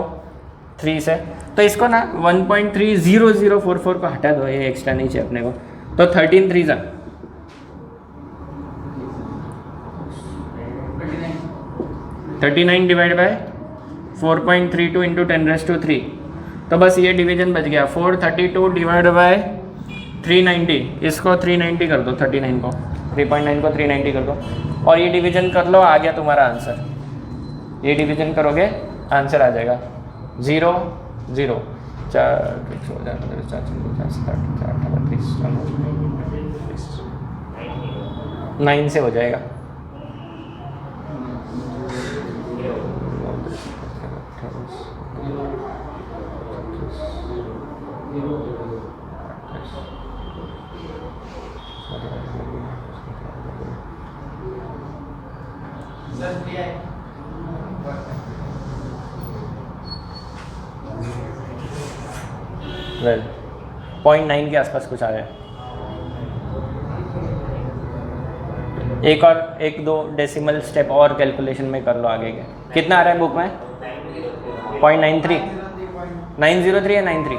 3 से, तो इसको ना 1.30044 को हटा दो, ये एक्स्ट्रा नहीं चाहिए अपने को, तो 13 3 39 डिवाइड बाय 4.32 × 10⁻³, तो बस ये डिवीजन बच गया, 432 डिवाइड बाय 390, इसको 390 कर दो, 39 को 3.9 को 390 कर दो, और ये डिवीजन कर लो, आ गया तुम्हारा आंसर। ये डिवीजन करोगे आंसर आ जाएगा 0 0 9 से हो जाएगा। वेल 0.9 के आसपास कुछ आ गया। एक दो डेसिमल स्टेप और कैलकुलेशन में कर लो आगे के। कितना आ रहा है बुक में? 0.93, 903 या 93?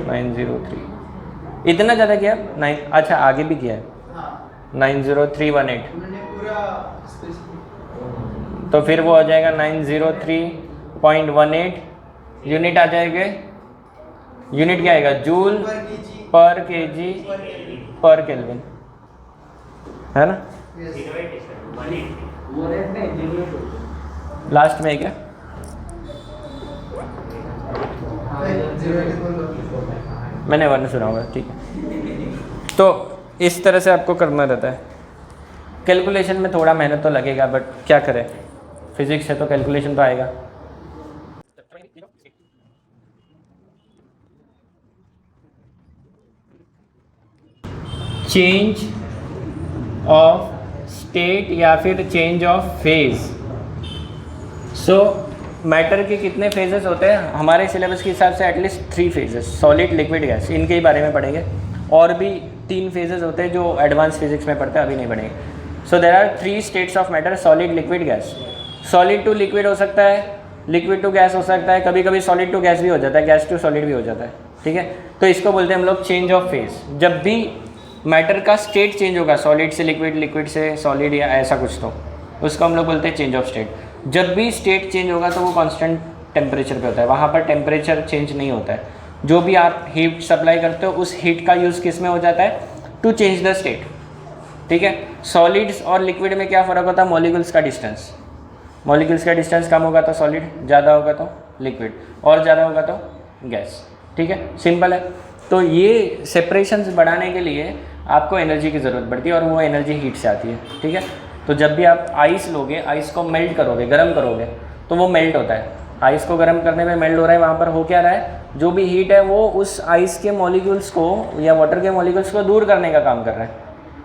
903। इतना ज़्यादा किया? 9, अच्छा आगे भी किया है। 90318, तो फिर वो हो जाएगा 903.18। यूनिट आ जाएगा, यूनिट क्या आएगा? जूल पर केजी पर केल्विन, है ना? लास्ट में क्या? मैंने वरना सुना होगा, ठीक है। तो इस तरह से आपको करना रहता है। कैलकुलेशन में थोड़ा मेहनत तो लगेगा, बट क्या करें, फिजिक्स है तो कैलकुलेशन तो आएगा। चेंज ऑफ स्टेट या फिर change of phase. So matter के कितने फेजेस होते हैं हमारे सिलेबस के हिसाब से? At least 3 phases, solid liquid gas, इनके ही बारे में पढ़ेंगे। और भी 3 फेजेस होते हैं जो एडवांस फिजिक्स में पढ़ते हैं, अभी नहीं पढ़ेंगे। So there are 3 states of matter, solid liquid gas. Solid to liquid हो सकता है, लिक्विड टू गैस हो सकता है, कभी कभी सॉलिड टू गैस भी हो जाता है, गैस टू सॉलिड भी हो जाता है, ठीक है। तो इसको बोलते हैं हम लोग चेंज ऑफ फेज। जब भी मैटर का स्टेट चेंज होगा, सॉलिड से लिक्विड, लिक्विड से सॉलिड या ऐसा कुछ, तो उसको हम लोग बोलते हैं चेंज ऑफ स्टेट। जब भी स्टेट चेंज होगा तो वो कांस्टेंट टेम्परेचर पे होता है, वहाँ पर टेम्परेचर चेंज नहीं होता है। जो भी आप हीट सप्लाई करते हो उस हीट का यूज़ किस में हो जाता है? टू चेंज द स्टेट, ठीक है। सॉलिड्स और लिक्विड में क्या फ़र्क होता है? मॉलिक्यूल्स का डिस्टेंस। मॉलिक्यूल्स का डिस्टेंस कम होगा तो सॉलिड, ज़्यादा होगा तो लिक्विड, और ज़्यादा होगा तो गैस, ठीक है। सिंपल है। तो ये सेपरेशंस बढ़ाने के लिए आपको एनर्जी की ज़रूरत पड़ती है, और वो एनर्जी हीट से आती है, ठीक है। तो जब भी आप आइस लोगे, आइस को मेल्ट करोगे, गर्म करोगे, तो वो मेल्ट होता है। आइस को गर्म करने में मेल्ट हो रहा है, वहाँ पर हो क्या रहा है? जो भी हीट है वो उस आइस के मॉलिक्यूल्स को या वाटर के मॉलिक्यूल्स को दूर करने का काम कर रहा है,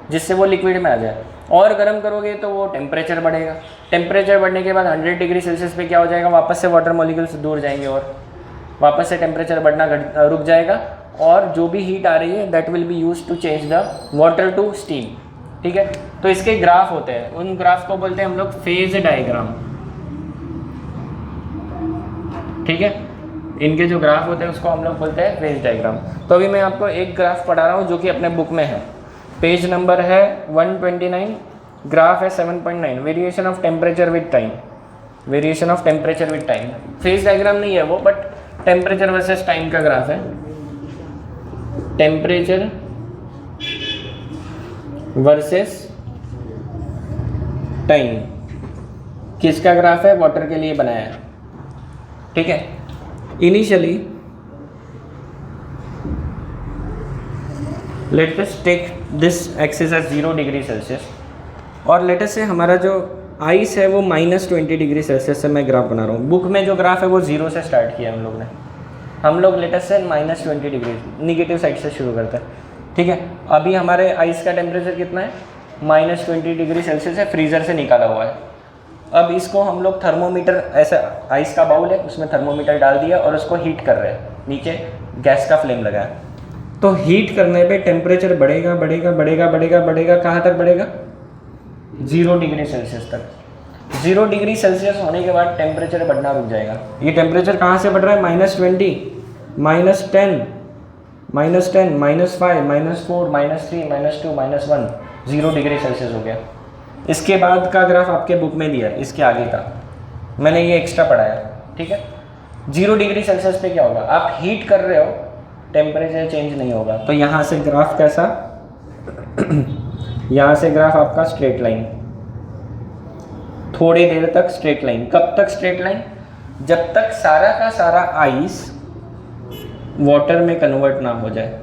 जिससे वो लिक्विड में आ जाए। और गर्म करोगे तो वो टेम्परेचर बढ़ेगा। टेम्परेचर बढ़ने के बाद 100 डिग्री सेल्सियस पे क्या हो जाएगा? वापस से वाटर मॉलिक्यूल्स दूर जाएंगे और वापस से टेम्परेचर बढ़ना रुक जाएगा, और जो भी हीट आ रही है that will be use to change the water to steam, ठीक है। तो इसके ग्राफ होते हैं, उन ग्राफ को बोलते हैं हम लोग फेज डायग्राम, ठीक है। इनके जो ग्राफ होते हैं उसको हम लोग बोलते हैं फेज डायग्राम। तो अभी मैं आपको एक ग्राफ पढ़ा रहा हूँ जो कि अपने बुक में है, पेज नंबर है 129, ग्राफ है 7.9, variation of temperature with time. Variation of temperature with time, phase diagram नहीं है वो, बट टेम्परेचर वर्सेस टाइम का ग्राफ है। टेम्परेचर वर्सेस टाइम किसका ग्राफ है? वाटर के लिए बनाया है, ठीक है। Initially let us take this axis as 0 degree Celsius, और लेट अस से हमारा जो आइस है वो -20 डिग्री सेल्सियस से मैं ग्राफ बना रहा हूँ। बुक में जो ग्राफ है वो 0 से स्टार्ट किया हम लोग ने। हम लोग लेट अस से -20 डिग्री निगेटिव साइड से शुरू करते हैं, ठीक है। अभी हमारे आइस का टेम्परेचर कितना है? -20 डिग्री सेल्सियस है, फ्रीज़र से निकाला हुआ है। अब इसको हम लोग थर्मोमीटर, ऐसा आइस का बाउल है, उसमें थर्मोमीटर डाल दिया और उसको हीट कर रहे हैं, नीचे गैस का फ्लेम लगा है। तो हीट करने पे टेम्परेचर बढ़ेगा बढ़ेगा बढ़ेगा बढ़ेगा बढ़ेगा, कहाँ तक बढ़ेगा? 0 डिग्री सेल्सियस तक। 0 डिग्री सेल्सियस होने के बाद टेम्परेचर बढ़ना रुक जाएगा। ये टेम्परेचर कहाँ से बढ़ रहा है? -20, -10, -10, -5, -4, -3, -2, -1, 0 डिग्री सेल्सियस हो गया। इसके बाद का ग्राफ आपके बुक में दिया है, इसके आगे का मैंने ये एक्स्ट्रा पढ़ाया, ठीक है। 0 डिग्री सेल्सियस पे क्या होगा? आप हीट कर रहे हो, टेम्परेचर चेंज नहीं होगा। तो यहाँ से ग्राफ कैसा? यहाँ से ग्राफ आपका स्ट्रेट लाइन, थोड़ी देर तक स्ट्रेट लाइन। कब तक स्ट्रेट लाइन? जब तक सारा का सारा आइस वाटर में कन्वर्ट ना हो जाए।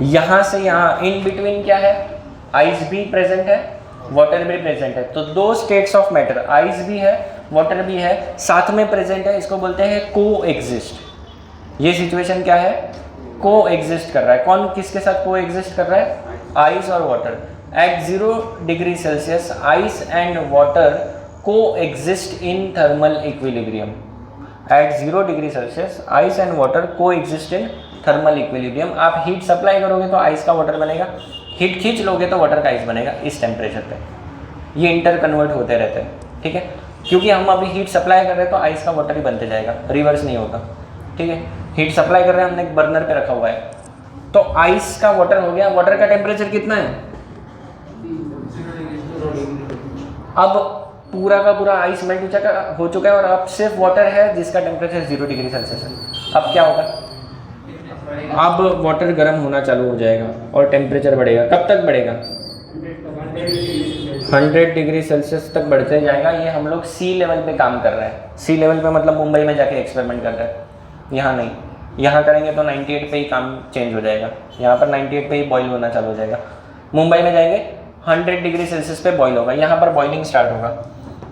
यहाँ से यहाँ इन बिटवीन क्या है? आइस भी प्रेजेंट है, वाटर भी प्रेजेंट है। तो 2 स्टेट्स ऑफ मैटर, आइस भी है, वाटर भी है, साथ में प्रेजेंट है। इसको बोलते हैं को एग्जिस्ट। ये सिचुएशन क्या है? को एग्जिस्ट कर रहा है। कौन किसके साथ को एग्जिस्ट कर रहा है? आइस और water. At 0 degree Celsius ice and water coexist in thermal equilibrium. At 0 degree Celsius ice and water coexist in thermal equilibrium. आप हीट सप्लाई करोगे तो आइस का वाटर बनेगा, हीट खींच लोगे तो वाटर का आइस बनेगा इस टेम्परेचर पे। ये इंटर कन्वर्ट होते रहते हैं, ठीक है, क्योंकि हम अभी हीट सप्लाई कर रहे हैं तो आइस का वाटर ही बनते जाएगा, रिवर्स नहीं होगा, ठीक है। हीट सप्लाई कर रहे हैं, हमने एक बर्नर पे रखा हुआ है, तो आइस का वाटर हो गया। वाटर का टेम्परेचर कितना है? अब पूरा का पूरा आइस मेल्ट हो चुका है और अब सिर्फ वाटर है जिसका टेम्परेचर 0 डिग्री सेल्सियस है। अब क्या होगा? अब वाटर गर्म होना चालू हो जाएगा और टेम्परेचर बढ़ेगा। कब तक बढ़ेगा? 100 डिग्री सेल्सियस तक बढ़ते जाएगा। ये हम लोग सी लेवल पे काम कर रहे हैं। सी लेवल पे मतलब मुंबई में जाके एक्सपेरिमेंट कर रहे हैं, यहाँ नहीं। यहाँ करेंगे तो 98 पे ही काम चेंज हो जाएगा, यहाँ पर 98 पे ही बॉईल होना चालू हो जाएगा। मुंबई में जाएंगे 100 डिग्री सेल्सियस पे बॉईल होगा, यहाँ पर बॉइलिंग स्टार्ट होगा।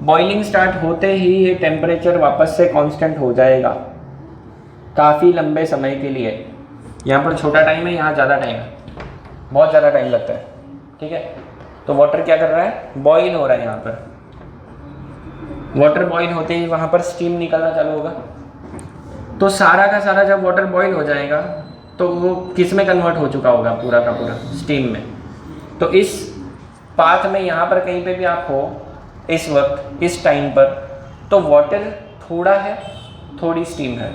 बॉइलिंग स्टार्ट होते ही ये टेम्परेचर वापस से कांस्टेंट हो जाएगा काफ़ी लंबे समय के लिए। यहाँ पर छोटा टाइम है, यहाँ ज़्यादा टाइम है, बहुत ज़्यादा टाइम लगता है, ठीक है। तो वाटर क्या कर रहा है? बॉईल हो रहा है। यहाँ पर वाटर बॉईल होते ही वहाँ पर स्टीम निकलना चालू होगा। तो सारा का सारा जब वाटर बॉईल हो जाएगा तो वो किस में कन्वर्ट हो चुका होगा? पूरा का पूरा स्टीम में। तो इस पाथ में यहाँ पर कहीं पे भी आप हो इस वक्त, इस टाइम पर, तो वाटर थोड़ा है, थोड़ी स्टीम है,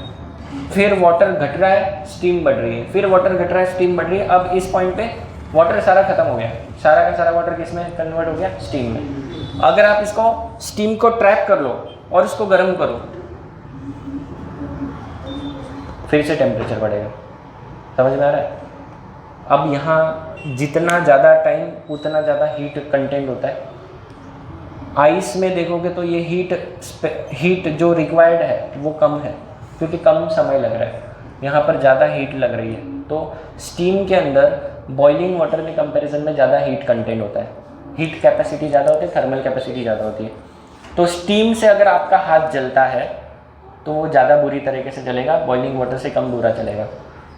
फिर वाटर घट रहा है, स्टीम बढ़ रही है, फिर वाटर घट रहा है, स्टीम बढ़ रही है। अब इस पॉइंट पे वाटर सारा खत्म हो गया, सारा का सारा वाटर किस में कन्वर्ट हो गया? स्टीम में। अगर आप इसको स्टीम को ट्रैप कर लो और इसको गर्म करो, फिर से टेम्परेचर बढ़ेगा। समझ में आ रहा है? अब यहाँ जितना ज़्यादा टाइम उतना ज़्यादा हीट कंटेंट होता है। आइस में देखोगे तो ये हीट जो रिक्वायर्ड है वो कम है, क्योंकि कम समय लग रहा है। यहाँ पर ज़्यादा हीट लग रही है। तो स्टीम के अंदर बॉइलिंग वाटर के कंपैरिजन में ज़्यादा हीट कंटेंट होता है, हीट कैपेसिटी ज़्यादा होती है, थर्मल कैपेसिटी ज़्यादा होती है। तो स्टीम से अगर आपका हाथ जलता है तो वो ज़्यादा बुरी तरीके से जलेगा, बॉइलिंग वाटर से कम बुरा चलेगा।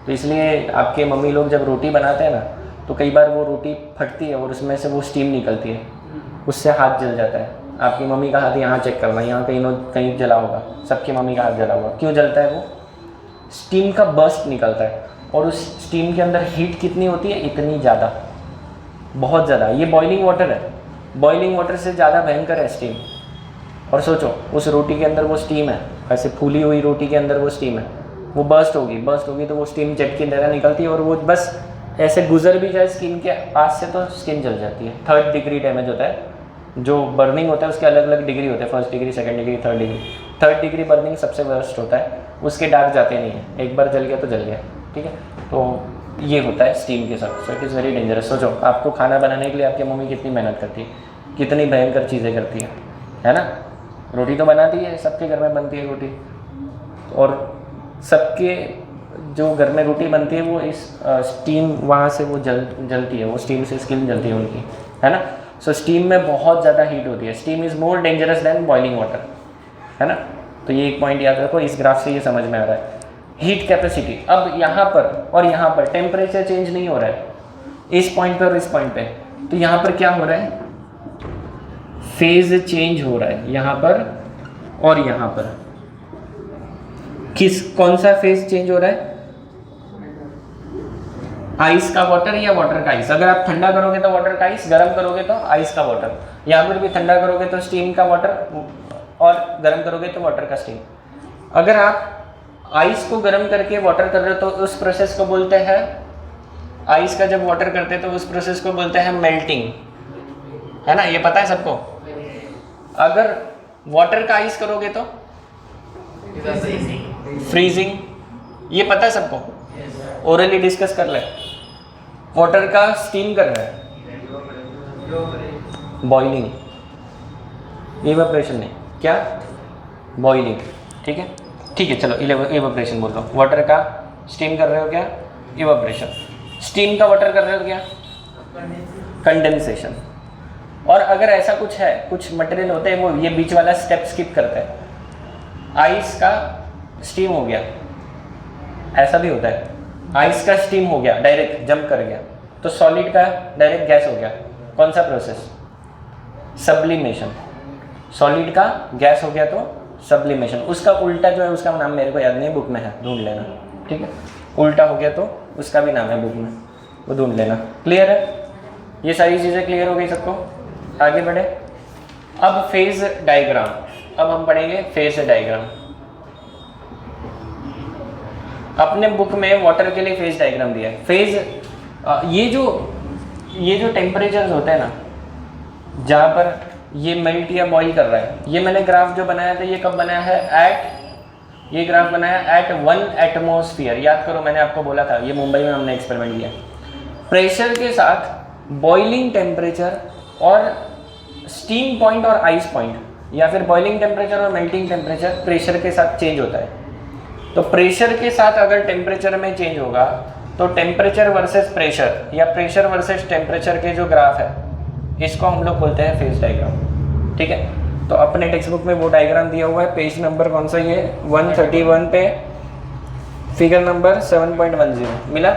तो इसलिए आपके मम्मी लोग जब रोटी बनाते हैं ना, तो कई बार वो रोटी फटती है और उसमें से वो स्टीम निकलती है, उससे हाथ जल जाता है। आपकी मम्मी का हाथ यहाँ चेक करना, यहाँ कहीं जला होगा, सबकी मम्मी का हाथ जला होगा। क्यों जलता है? वो स्टीम का बर्स्ट निकलता है और उस स्टीम के अंदर हीट कितनी होती है? इतनी ज़्यादा, बहुत ज़्यादा। ये बॉइलिंग वाटर है, बॉइलिंग वाटर से ज़्यादा भयंकर है स्टीम। और सोचो उस रोटी के अंदर वो स्टीम है, ऐसे फूली हुई रोटी के अंदर वो स्टीम है, वो बर्स्ट होगी तो वो स्टीम जेट की तरह निकलती है और वो बस ऐसे गुजर भी जाए स्किन के पास से तो स्किन जल जाती है। 3rd डिग्री डैमेज होता है। जो बर्निंग होता है उसके अलग अलग डिग्री होते हैं, 1st degree, 2nd degree, 3rd degree. 3rd degree burning सबसे वर्स्ट होता है, उसके दाग जाते नहीं है, एक बार जल गया तो जल गया, ठीक है। तो ये होता है स्टीम के साथ। So it is very dangerous. सोचो आपको खाना बनाने के लिए आपकी मम्मी कितनी मेहनत करती है, कितनी भयंकर चीज़ें करती है ना। रोटी तो बनाती है, सबके घर में बनती है रोटी, और सबके जो घर में रोटी बनती है वो इस स्टीम वहाँ से वो जलती है, वो स्टीम से स्किन जलती है उनकी, है ना। सो स्टीम में बहुत ज़्यादा हीट होती है। Steam is more dangerous than boiling water, है ना। तो ये एक पॉइंट याद रखो, इस ग्राफ से ये समझ में आ रहा है। हीट कैपेसिटी, अब यहाँ पर और यहाँ पर टेम्परेचर चेंज नहीं हो रहा है, इस पॉइंट पर और इस पॉइंट पे। तो यहाँ पर क्या हो रहा है? फेज चेंज हो रहा है यहाँ पर और यहाँ पर। कौन सा फेज चेंज हो रहा है? आइस का वाटर या वाटर का आइस। अगर आप ठंडा करोगे तो वाटर का आइस, गर्म करोगे तो आइस का वाटर। यहाँ पर भी ठंडा करोगे तो स्टीम का वाटर और गर्म करोगे तो वाटर का स्टीम। अगर आप आइस को गर्म करके वाटर कर रहे हो तो उस प्रोसेस को बोलते हैं, आइस का जब वाटर करते हैं तो उस प्रोसेस को बोलते हैं मेल्टिंग, है ना। ये पता है सबको। अगर वाटर का आइस करोगे तो फ्रीजिंग, ये पता है सबको, ओरली डिस्कस कर ले। वाटर का स्टीम कर रहा है, बॉइलिंग, इवेपोरेशन नहीं, क्या? बॉइलिंग, ठीक है। ठीक है, चलो इवेपोरेशन बोल लो। वाटर का स्टीम कर रहे हो क्या? इवेपोरेशन। स्टीम का वाटर कर रहे हो क्या? कंडेंसेशन। और अगर ऐसा कुछ है, कुछ मटेरियल होते हैं वो ये बीच वाला स्टेप स्किप करते हैं। आइस का स्टीम हो गया, ऐसा भी होता है। आइस का स्टीम हो गया, डायरेक्ट जंप कर गया, तो सॉलिड का डायरेक्ट गैस हो गया। कौन सा प्रोसेस? सब्लिमेशन। सॉलिड का गैस हो गया तो सब्लिमेशन। उसका उल्टा जो है उसका नाम मेरे को याद नहीं, बुक में है, ढूंढ लेना, ठीक है। उल्टा हो गया तो उसका भी नाम है बुक में, वो ढूंढ लेना। क्लियर है? ये सारी चीज़ें क्लियर हो गई सबको? आगे बढ़े। अब फेज डायग्राम, अब हम पढ़ेंगे फेज डायग्राम। अपने बुक में वाटर के लिए फेज डायग्राम दिया है। फेज ये जो टेम्परेचर्स होते हैं ना, जहाँ पर ये मेल्ट या बॉईल कर रहा है, ये मैंने ग्राफ जो बनाया था ये कब बनाया है? ये ग्राफ बनाया एट 1 एटमॉस्फेयर। याद करो मैंने आपको बोला था, ये मुंबई में हमने एक्सपेरिमेंट किया। प्रेशर के साथ बॉइलिंग टेम्परेचर और स्टीम पॉइंट और आइस पॉइंट, या फिर बॉइलिंग टेम्परेचर और मेल्टिंग टेम्परेचर प्रेशर के साथ चेंज होता है। तो प्रेशर के साथ अगर टेम्परेचर में चेंज होगा तो टेम्परेचर वर्सेस प्रेशर या प्रेशर वर्सेस टेम्परेचर के जो ग्राफ है इसको हम लोग बोलते हैं फेज डायग्राम, ठीक है। तो अपने टेक्स्ट बुक में वो डायग्राम दिया हुआ है, पेज नंबर कौन सा? ये 131 पे फिगर नंबर 7.10 मिला?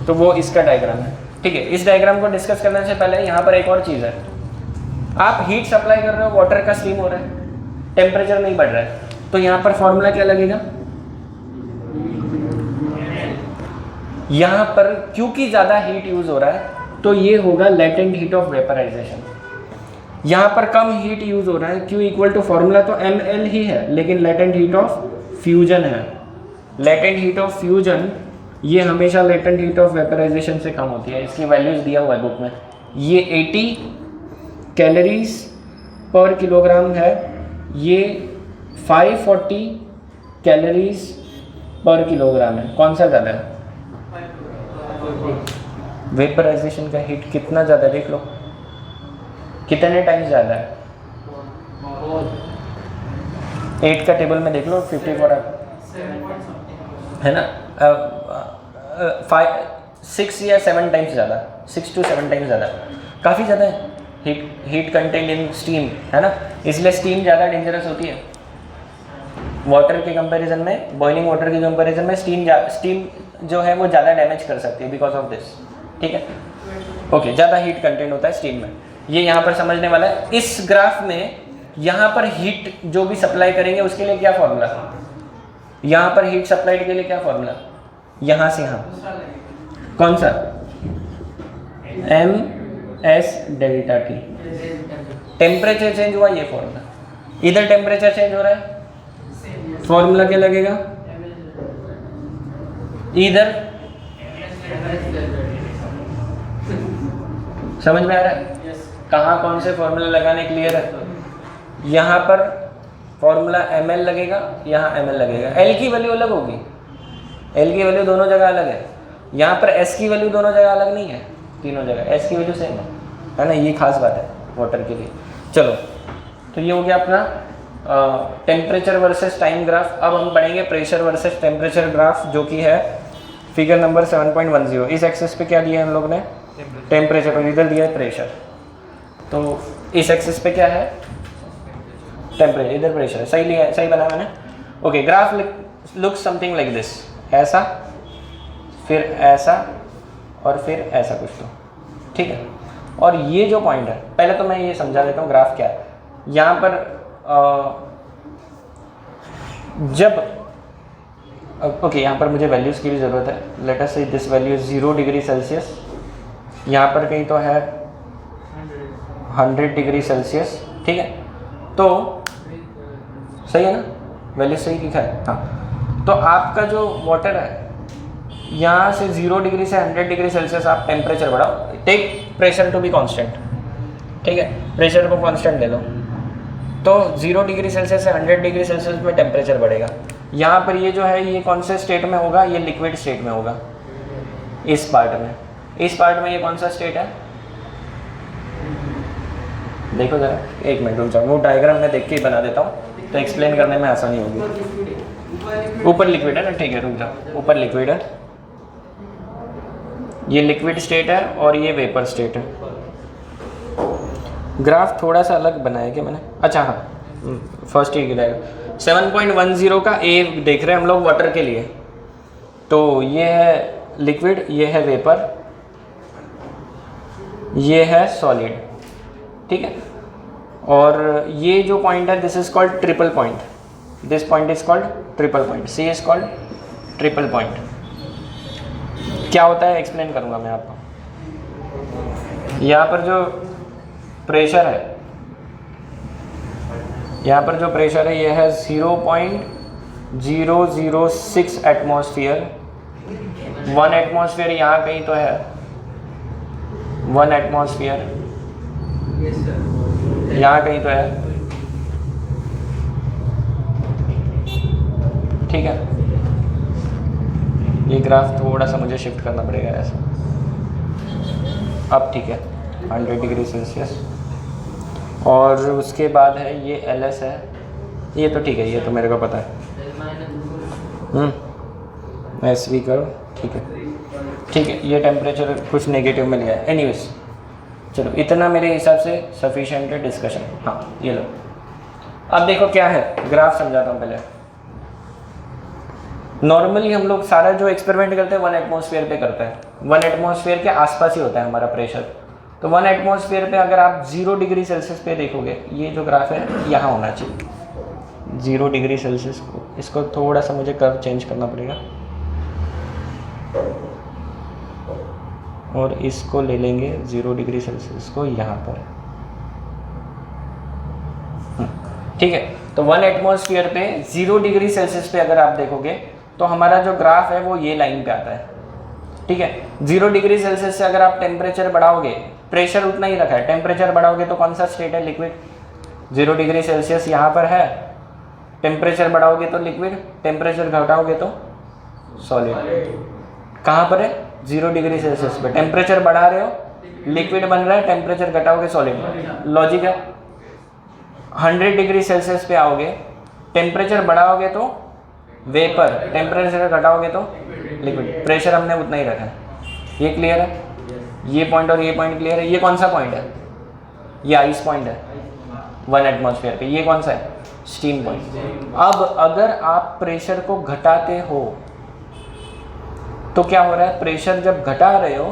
तो वो इसका डायग्राम है, ठीक है। इस डायग्राम को डिस्कस करने से पहले यहाँ पर एक और चीज़ है। आप हीट सप्लाई कर रहे हो, वाटर का स्टीम हो रहा है, टेम्परेचर नहीं बढ़ रहा है, तो यहाँ पर फॉर्मूला क्या लगेगा? यहाँ पर क्योंकि ज़्यादा हीट यूज हो रहा है तो ये होगा लेटेंट हीट ऑफ वेपराइजेशन। यहाँ पर कम हीट यूज हो रहा है, Q इक्वल टू फॉर्मूला तो ml ही है, लेकिन लेटेंट हीट ऑफ फ्यूजन है। लेटेंट हीट ऑफ फ्यूजन ये हमेशा लेटेंट हीट ऑफ वेपराइजेशन से कम होती है। इसकी वैल्यूज दिया हुआ है बुक में। ये 80 कैलोरीज पर किलोग्राम है, ये 540 कैलोरीज पर किलोग्राम है। कौन सा ज़्यादा है? वेपराइजेशन का हीट कितना ज़्यादा देख लो, कितने टाइम्स ज़्यादा है? 8 का टेबल में देख लो, 54 है ना, 6 या 7 टाइम्स ज़्यादा, 6 to 7 टाइम्स ज़्यादा, काफ़ी ज़्यादा है हीट कंटेंट इन स्टीम, है ना। इसलिए स्टीम ज़्यादा डेंजरस होती है वाटर के कंपैरिजन में, बॉइलिंग वाटर के कंपैरिजन में स्टीम जो है वो ज़्यादा डैमेज कर सकती है बिकॉज ऑफ दिस, ठीक है। ओके, ज़्यादा हीट कंटेंट होता है स्टीम में, ये यहाँ पर समझने वाला है। इस ग्राफ में यहाँ पर हीट जो भी सप्लाई करेंगे उसके लिए क्या फॉर्मूला, यहाँ पर हीट सप्लाइड के लिए क्या फॉर्मूला, यहाँ से यहाँ कौन सा? MS delta T। Temperature change हुआ, ये फॉर्मूला। इधर टेम्परेचर चेंज हो रहा है, फॉर्मूला क्या लगेगा? इधर समझ में आ रहा है कहाँ कौन से फॉर्मूला लगाने? क्लियर है? यहाँ पर फॉर्मूला ml लगेगा, यहाँ ml लगेगा। L की वैल्यू अलग होगी, L की वैल्यू दोनों जगह अलग है। यहाँ पर S की वैल्यू दोनों जगह अलग नहीं है, तीनों जगह S की वैल्यू सेम है ना। ये खास बात है वाटर के लिए। चलो, तो ये हो गया अपना टेम्परेचर वर्सेस टाइम ग्राफ। अब हम पढ़ेंगे प्रेशर वर्सेस टेम्परेचर ग्राफ, जो कि है फिगर नंबर 7.10। इस एक्सिस पे क्या दिया है हम लोग ने? टेम्परेचर, और इधर दिया है प्रेशर। तो इस एक्सिस पे क्या है? टेम्परेचर, इधर प्रेशर है। सही लिया, सही बनाया मैंने? Okay, graph look something like this. ऐसा, फिर ऐसा, और फिर ऐसा कुछ, तो ठीक है। और ये जो पॉइंट है, पहले तो मैं ये समझा देता हूँ ग्राफ क्या है। यहाँ पर जब ओके, यहाँ पर मुझे वैल्यूज़ की भी ज़रूरत है। लेट अस से दिस वैल्यू 0 डिग्री सेल्सियस, यहाँ पर कहीं तो है 100 डिग्री सेल्सियस, ठीक है। तो सही है ना, वैल्यू सही लिखा है? हाँ। तो आपका जो वाटर है, यहाँ से 0 डिग्री से 100 डिग्री सेल्सियस आप टेम्परेचर बढ़ाओ। Take pressure to be constant, ठीक है, प्रेशर को कांस्टेंट ले लो। तो 0 डिग्री सेल्सियस से 100 डिग्री सेल्सियस में टेम्परेचर बढ़ेगा। यहाँ पर ये जो है, ये कौन से स्टेट में होगा? ये लिक्विड स्टेट में होगा। इस पार्ट में, इस पार्ट में ये कौन सा स्टेट है? देखो जरा, एक मिनट रुक जाओ, वो डायग्राम में देख के ही बना देता हूँ तो एक्सप्लेन करने में आसानी होगी। ऊपर लिक्विड है ना, ठीक है, रुक जाओ। ऊपर लिक्विड है, ये लिक्विड स्टेट है और ये वेपर स्टेट है। ग्राफ थोड़ा सा अलग बनाया क्या मैंने? अच्छा हाँ, फर्स्ट ही गिराएगा। 7.10 का ए देख रहे हैं हम लोग वाटर के लिए। तो ये है लिक्विड, ये है वेपर, ये है सॉलिड, ठीक है। और ये जो पॉइंट है this is called triple point, this point is called triple point, C is called triple point. क्या होता है एक्सप्लेन करूंगा मैं आपको। यहाँ पर जो प्रेशर है, यहाँ पर जो प्रेशर है ये है 0.006 एटमॉस्फेयर। 1 एटमॉस्फेयर यहाँ कहीं तो है, 1 एटमॉस्फेयर यहाँ कहीं तो है, ठीक है। ये ग्राफ थोड़ा सा मुझे शिफ्ट करना पड़ेगा ऐसा, अब ठीक है 100 डिग्री सेल्सियस। और उसके बाद है ये LS है, ये तो ठीक है, ये तो मेरे को पता है। SV करो, ठीक है ठीक है। ये टेम्परेचर कुछ नेगेटिव में लिया है, एनीवेज चलो इतना मेरे हिसाब से सफिशिएंट है डिस्कशन। हाँ ये लो, अब देखो क्या है, ग्राफ समझाता हूँ पहले। नॉर्मली हम लोग सारा जो एक्सपेरिमेंट करते हैं 1 एटमॉस्फेयर पे करते हैं, 1 एटमॉस्फेयर के आसपास ही होता है हमारा प्रेशर। तो 1 एटमॉस्फेयर पे अगर आप 0 डिग्री सेल्सियस पे देखोगे, ये जो ग्राफ है यहाँ होना चाहिए 0 डिग्री सेल्सियस को, इसको थोड़ा सा मुझे कर्व चेंज करना पड़ेगा और इसको ले लेंगे 0 डिग्री सेल्सियस को यहाँ पर, ठीक है। तो 1 एटमॉस्फेयर पे 0 डिग्री सेल्सियस पे अगर आप देखोगे तो हमारा जो ग्राफ है वो ये लाइन पे आता है, ठीक है। 0 डिग्री सेल्सियस से अगर आप टेम्परेचर बढ़ाओगे, प्रेशर उतना ही रखा है, टेम्परेचर बढ़ाओगे तो कौन सा स्टेट है, लिक्विड। 0 डिग्री सेल्सियस यहाँ पर है, टेम्परेचर बढ़ाओगे तो लिक्विड, टेम्परेचर घटाओगे तो सॉलिड। कहाँ पर है, 0 डिग्री सेल्सियस पे। टेम्परेचर बढ़ा रहे हो लिक्विड बन रहा है, टेम्परेचर घटाओगे सॉलिड, लॉजिक है। 100 डिग्री सेल्सियस पे आओगे, टेम्परेचर बढ़ाओगे तो वेपर, टेम्परेचर घटाओगे तो लिक्विड। प्रेशर हमने उतना ही रखा है, ये क्लियर है। ये पॉइंट और ये पॉइंट क्लियर है। ये कौन सा पॉइंट है, ये आइस पॉइंट है 1 एटमॉस्फेयर पे। ये कौन सा है, स्टीम पॉइंट। अब अगर आप प्रेशर को घटाते हो तो क्या हो रहा है, प्रेशर जब घटा रहे हो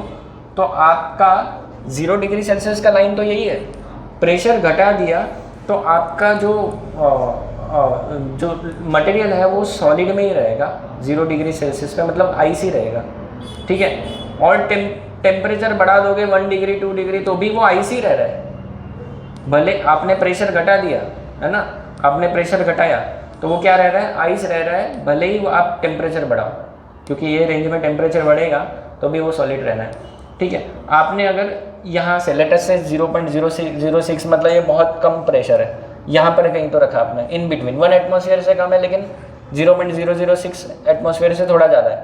तो आपका 0 डिग्री सेल्सियस का लाइन तो यही है, प्रेशर घटा दिया तो आपका जो मटेरियल है वो सॉलिड में ही रहेगा 0 डिग्री सेल्सियस पे, मतलब आइस ही रहेगा, ठीक है। और टेम्परेचर बढ़ा दोगे 1 डिग्री 2 डिग्री तो भी वो आइस ही रह रहा है, भले आपने प्रेशर घटा दिया है ना, आपने प्रेशर घटाया तो वो क्या रह रहा है, आइस रह रहा है, भले ही वो आप टेम्परेचर बढ़ाओ, क्योंकि ये रेंज में टेम्परेचर बढ़ेगा तो भी वो सॉलिड रहना है, ठीक है। आपने अगर यहाँ से लेटेस्ट से 0.006 मतलब ये बहुत कम प्रेशर है, यहाँ पर कहीं तो रखा आपने इन बिटवीन, 1 एटमॉस्फेयर से कम है लेकिन 0.006 एटमॉस्फेयर से थोड़ा ज़्यादा है,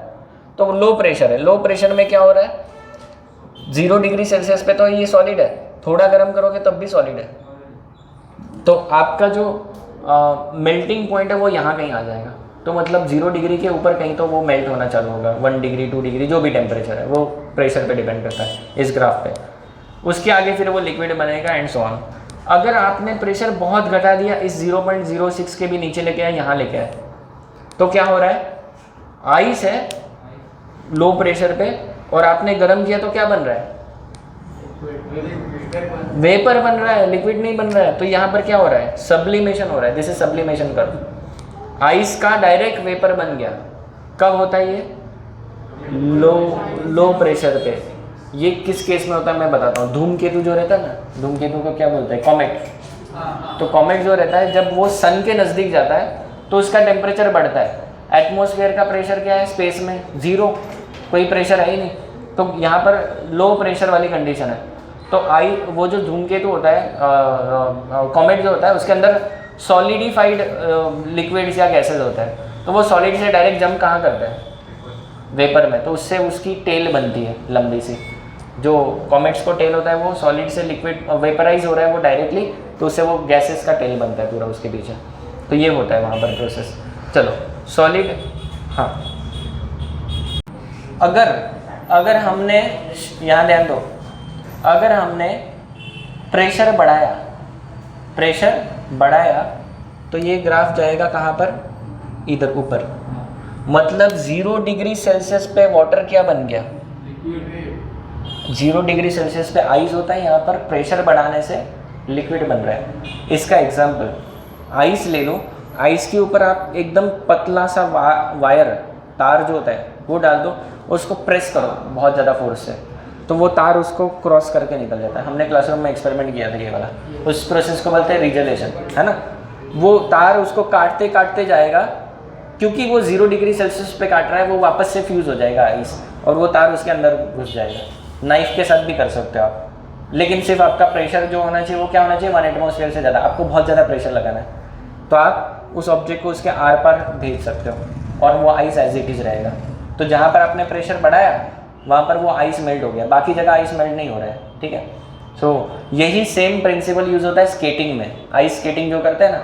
तो लो प्रेशर है। लो प्रेशर में क्या हो रहा है, 0 डिग्री सेल्सियस पे तो ये सॉलिड है, थोड़ा गर्म करोगे तब भी सॉलिड है, तो आपका जो मेल्टिंग पॉइंट है वो यहाँ कहीं आ जाएगा। तो मतलब 0 डिग्री के ऊपर कहीं तो वो मेल्ट होना चालू होगा, 1 डिग्री 2 डिग्री जो भी टेम्परेचर है वो प्रेशर पे डिपेंड करता है इस ग्राफ पे। उसके आगे फिर वो लिक्विड बनेगा एंड सो ऑन। अगर आपने प्रेशर बहुत घटा दिया, इस 0.06 के भी नीचे लेके आए, यहाँ लेके आए, तो क्या हो रहा है, आइस है लो प्रेशर पे और आपने गर्म किया तो क्या बन रहा है, वेपर बन रहा है, लिक्विड नहीं बन रहा है। तो यहाँ पर क्या हो रहा है, सब्लिमेशन हो रहा है, this is sublimation curve. Ice का डायरेक्ट वेपर बन गया, कब होता है ये, लो प्रेशर पे। ये किस केस में होता है मैं बताता हूँ। धूमकेतु जो रहता है ना, धूमकेतु को क्या बोलते हैं, कॉमेट। तो कॉमेट जो रहता है जब वो सन के नज़दीक जाता है तो उसका टेम्परेचर बढ़ता है। एटमॉस्फेयर का प्रेशर क्या है, स्पेस में 0, कोई प्रेशर है ही नहीं, तो यहाँ पर लो प्रेशर वाली कंडीशन है। तो वो जो धूमकेतु होता है, कॉमेट जो होता है, उसके अंदर सॉलिडिफाइड लिक्विड्स या गैसेज होता है, तो वो सॉलिड से डायरेक्ट जंप कहाँ करता है, वेपर में। तो उससे उसकी टेल बनती है लंबी सी। जो कॉमेट्स को टेल होता है वो सॉलिड से लिक्विड वेपराइज हो रहा है वो डायरेक्टली, तो उससे वो गैसेस का टेल बनता है पूरा उसके पीछे। तो ये होता है वहाँ पर प्रोसेस। चलो सॉलिड, हाँ अगर हमने, यहाँ ध्यान दो, अगर हमने प्रेशर बढ़ाया तो ये ग्राफ जाएगा कहाँ पर, इधर ऊपर। मतलब 0 डिग्री सेल्सियस पे वाटर क्या बन गया, 0 डिग्री सेल्सियस पे आइस होता है, यहाँ पर प्रेशर बढ़ाने से लिक्विड बन रहा है। इसका एग्जाम्पल आइस ले लो, आइस के ऊपर आप एकदम पतला सा वायर तार जो होता है वो डाल दो, उसको प्रेस करो बहुत ज़्यादा फोर्स से, तो वो तार उसको क्रॉस करके निकल जाता है। हमने क्लासरूम में एक्सपेरिमेंट किया था ये वाला, उस प्रोसेस को बोलते हैं रिजर्वेशन, है ना। वो तार उसको काटते काटते जाएगा, क्योंकि वो 0 डिग्री सेल्सियस पे काट रहा है, वो वापस से फ्यूज़ हो जाएगा आइस, और वो तार उसके अंदर घुस जाएगा। नाइफ के साथ भी कर सकते हो आप, लेकिन सिर्फ आपका प्रेशर जो होना चाहिए वो क्या होना चाहिए, 1 एटमॉस्फेयर से ज़्यादा। आपको बहुत ज़्यादा प्रेशर लगाना है तो आप उस ऑब्जेक्ट को उसके आर पार भेज सकते हो और वो आइस एज इट इज़ रहेगा। तो जहाँ पर आपने प्रेशर बढ़ाया वहाँ पर वो आइस मेल्ट हो गया, बाकी जगह आइस मेल्ट नहीं हो रहा है, ठीक है। सो यही सेम प्रिंसिपल यूज़ होता है स्केटिंग में। आइस स्केटिंग जो करते हैं ना,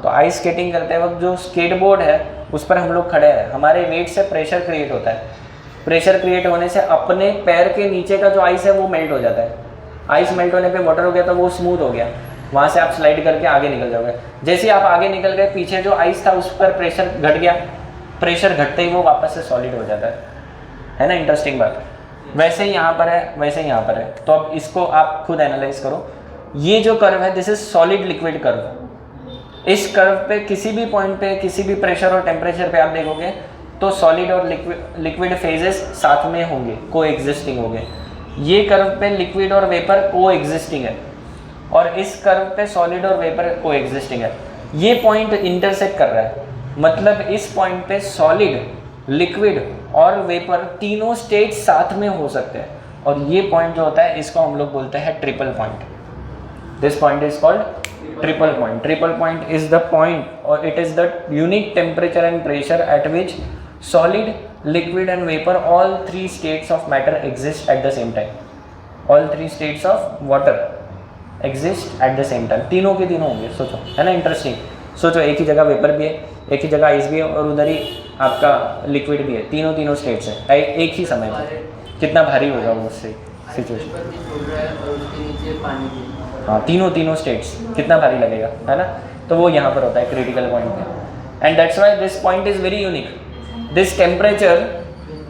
तो आइस स्केटिंग करते वक्त जो स्केट बोर्ड है उस पर हम लोग खड़े हैं, हमारे वेट से प्रेशर क्रिएट होता है। प्रेशर क्रिएट होने से अपने पैर के नीचे का जो आइस है वो मेल्ट हो जाता है। आइस मेल्ट होने पे वाटर हो गया तो वो स्मूथ हो गया, वहाँ से आप स्लाइड करके आगे निकल जाओगे। जैसे ही आप आगे निकल गए, पीछे जो आइस था उस पर प्रेशर घट गया, प्रेशर घटते ही वो वापस से सॉलिड हो जाता है ना। इंटरेस्टिंग बात। वैसे ही यहाँ पर है, वैसे ही यहाँ पर है। तो अब इसको आप खुद एनालाइज करो। ये जो कर्व है this is solid liquid curve. इस कर्व पे किसी भी पॉइंट पे, किसी भी प्रेशर और टेम्परेचर पे आप देखोगे तो सॉलिड और लिक्विड फेजेस साथ में होंगे, को एग्जिस्टिंग होंगे। ये कर्व पे लिक्विड और वेपर को एग्जिस्टिंग है, और इस कर्व पे सॉलिड और वेपर को एग्जिस्टिंग है। ये पॉइंट इंटरसेक्ट कर रहा है, मतलब इस पॉइंट पे सॉलिड, लिक्विड और वेपर तीनों स्टेट साथ में हो सकते हैं। और ये पॉइंट जो होता है इसको हम लोग बोलते हैं triple point. This point is called triple point. Triple point is the point और it is the unique temperature and pressure at which solid, liquid and vapor, all 3 states of matter exist at the same time. All 3 states of water exist at the same time. तीनों के तीनों होंगे, सोचो, है ना। Interesting. सोचो, एक ही जगह वेपर भी है, एक ही जगह आइस भी है, और उधर ही आपका लिक्विड भी है। तीनों स्टेट्स है एक ही समय पर। कितना भारी होगा वो उससे सिचुएशन। हाँ, तीनों स्टेट्स कितना भारी लगेगा, है ना। तो वो यहाँ पर होता है क्रिटिकल पॉइंट पे। And that's why this point is very unique. This temperature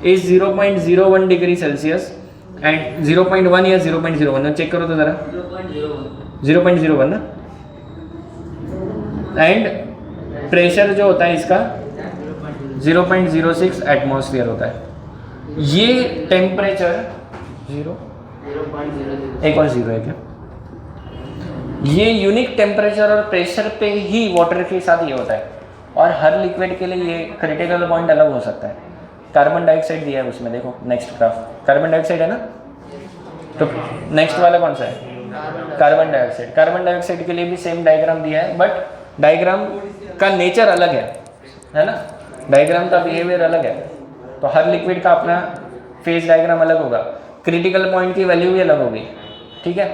is 0.01 degree Celsius and 0.1 या 0.01 ना, चेक करो तो ज़रा, 0.01 ना। एंड प्रेशर जो होता है इसका 0.06 एटमॉस्फेयर होता है। ये टेम्परेचर एक और 0 है क्या? ये यूनिक टेम्परेचर और प्रेशर पे ही वाटर के साथ ये होता है, और हर लिक्विड के लिए ये क्रिटिकल पॉइंट अलग हो सकता है। कार्बन डाइऑक्साइड दिया है उसमें, देखो नेक्स्ट ग्राफ, कार्बन डाइऑक्साइड है ना। तो नेक्स्ट वाला कौन सा है? Carbon dioxide. कार्बन डाइऑक्साइड के लिए भी सेम डायग्राम दिया है, बट डायग्राम का नेचर अलग है ना। डायग्राम का बिहेवियर अलग है, तो हर लिक्विड का अपना फेज डायग्राम अलग होगा, क्रिटिकल पॉइंट की वैल्यू भी अलग होगी, ठीक है।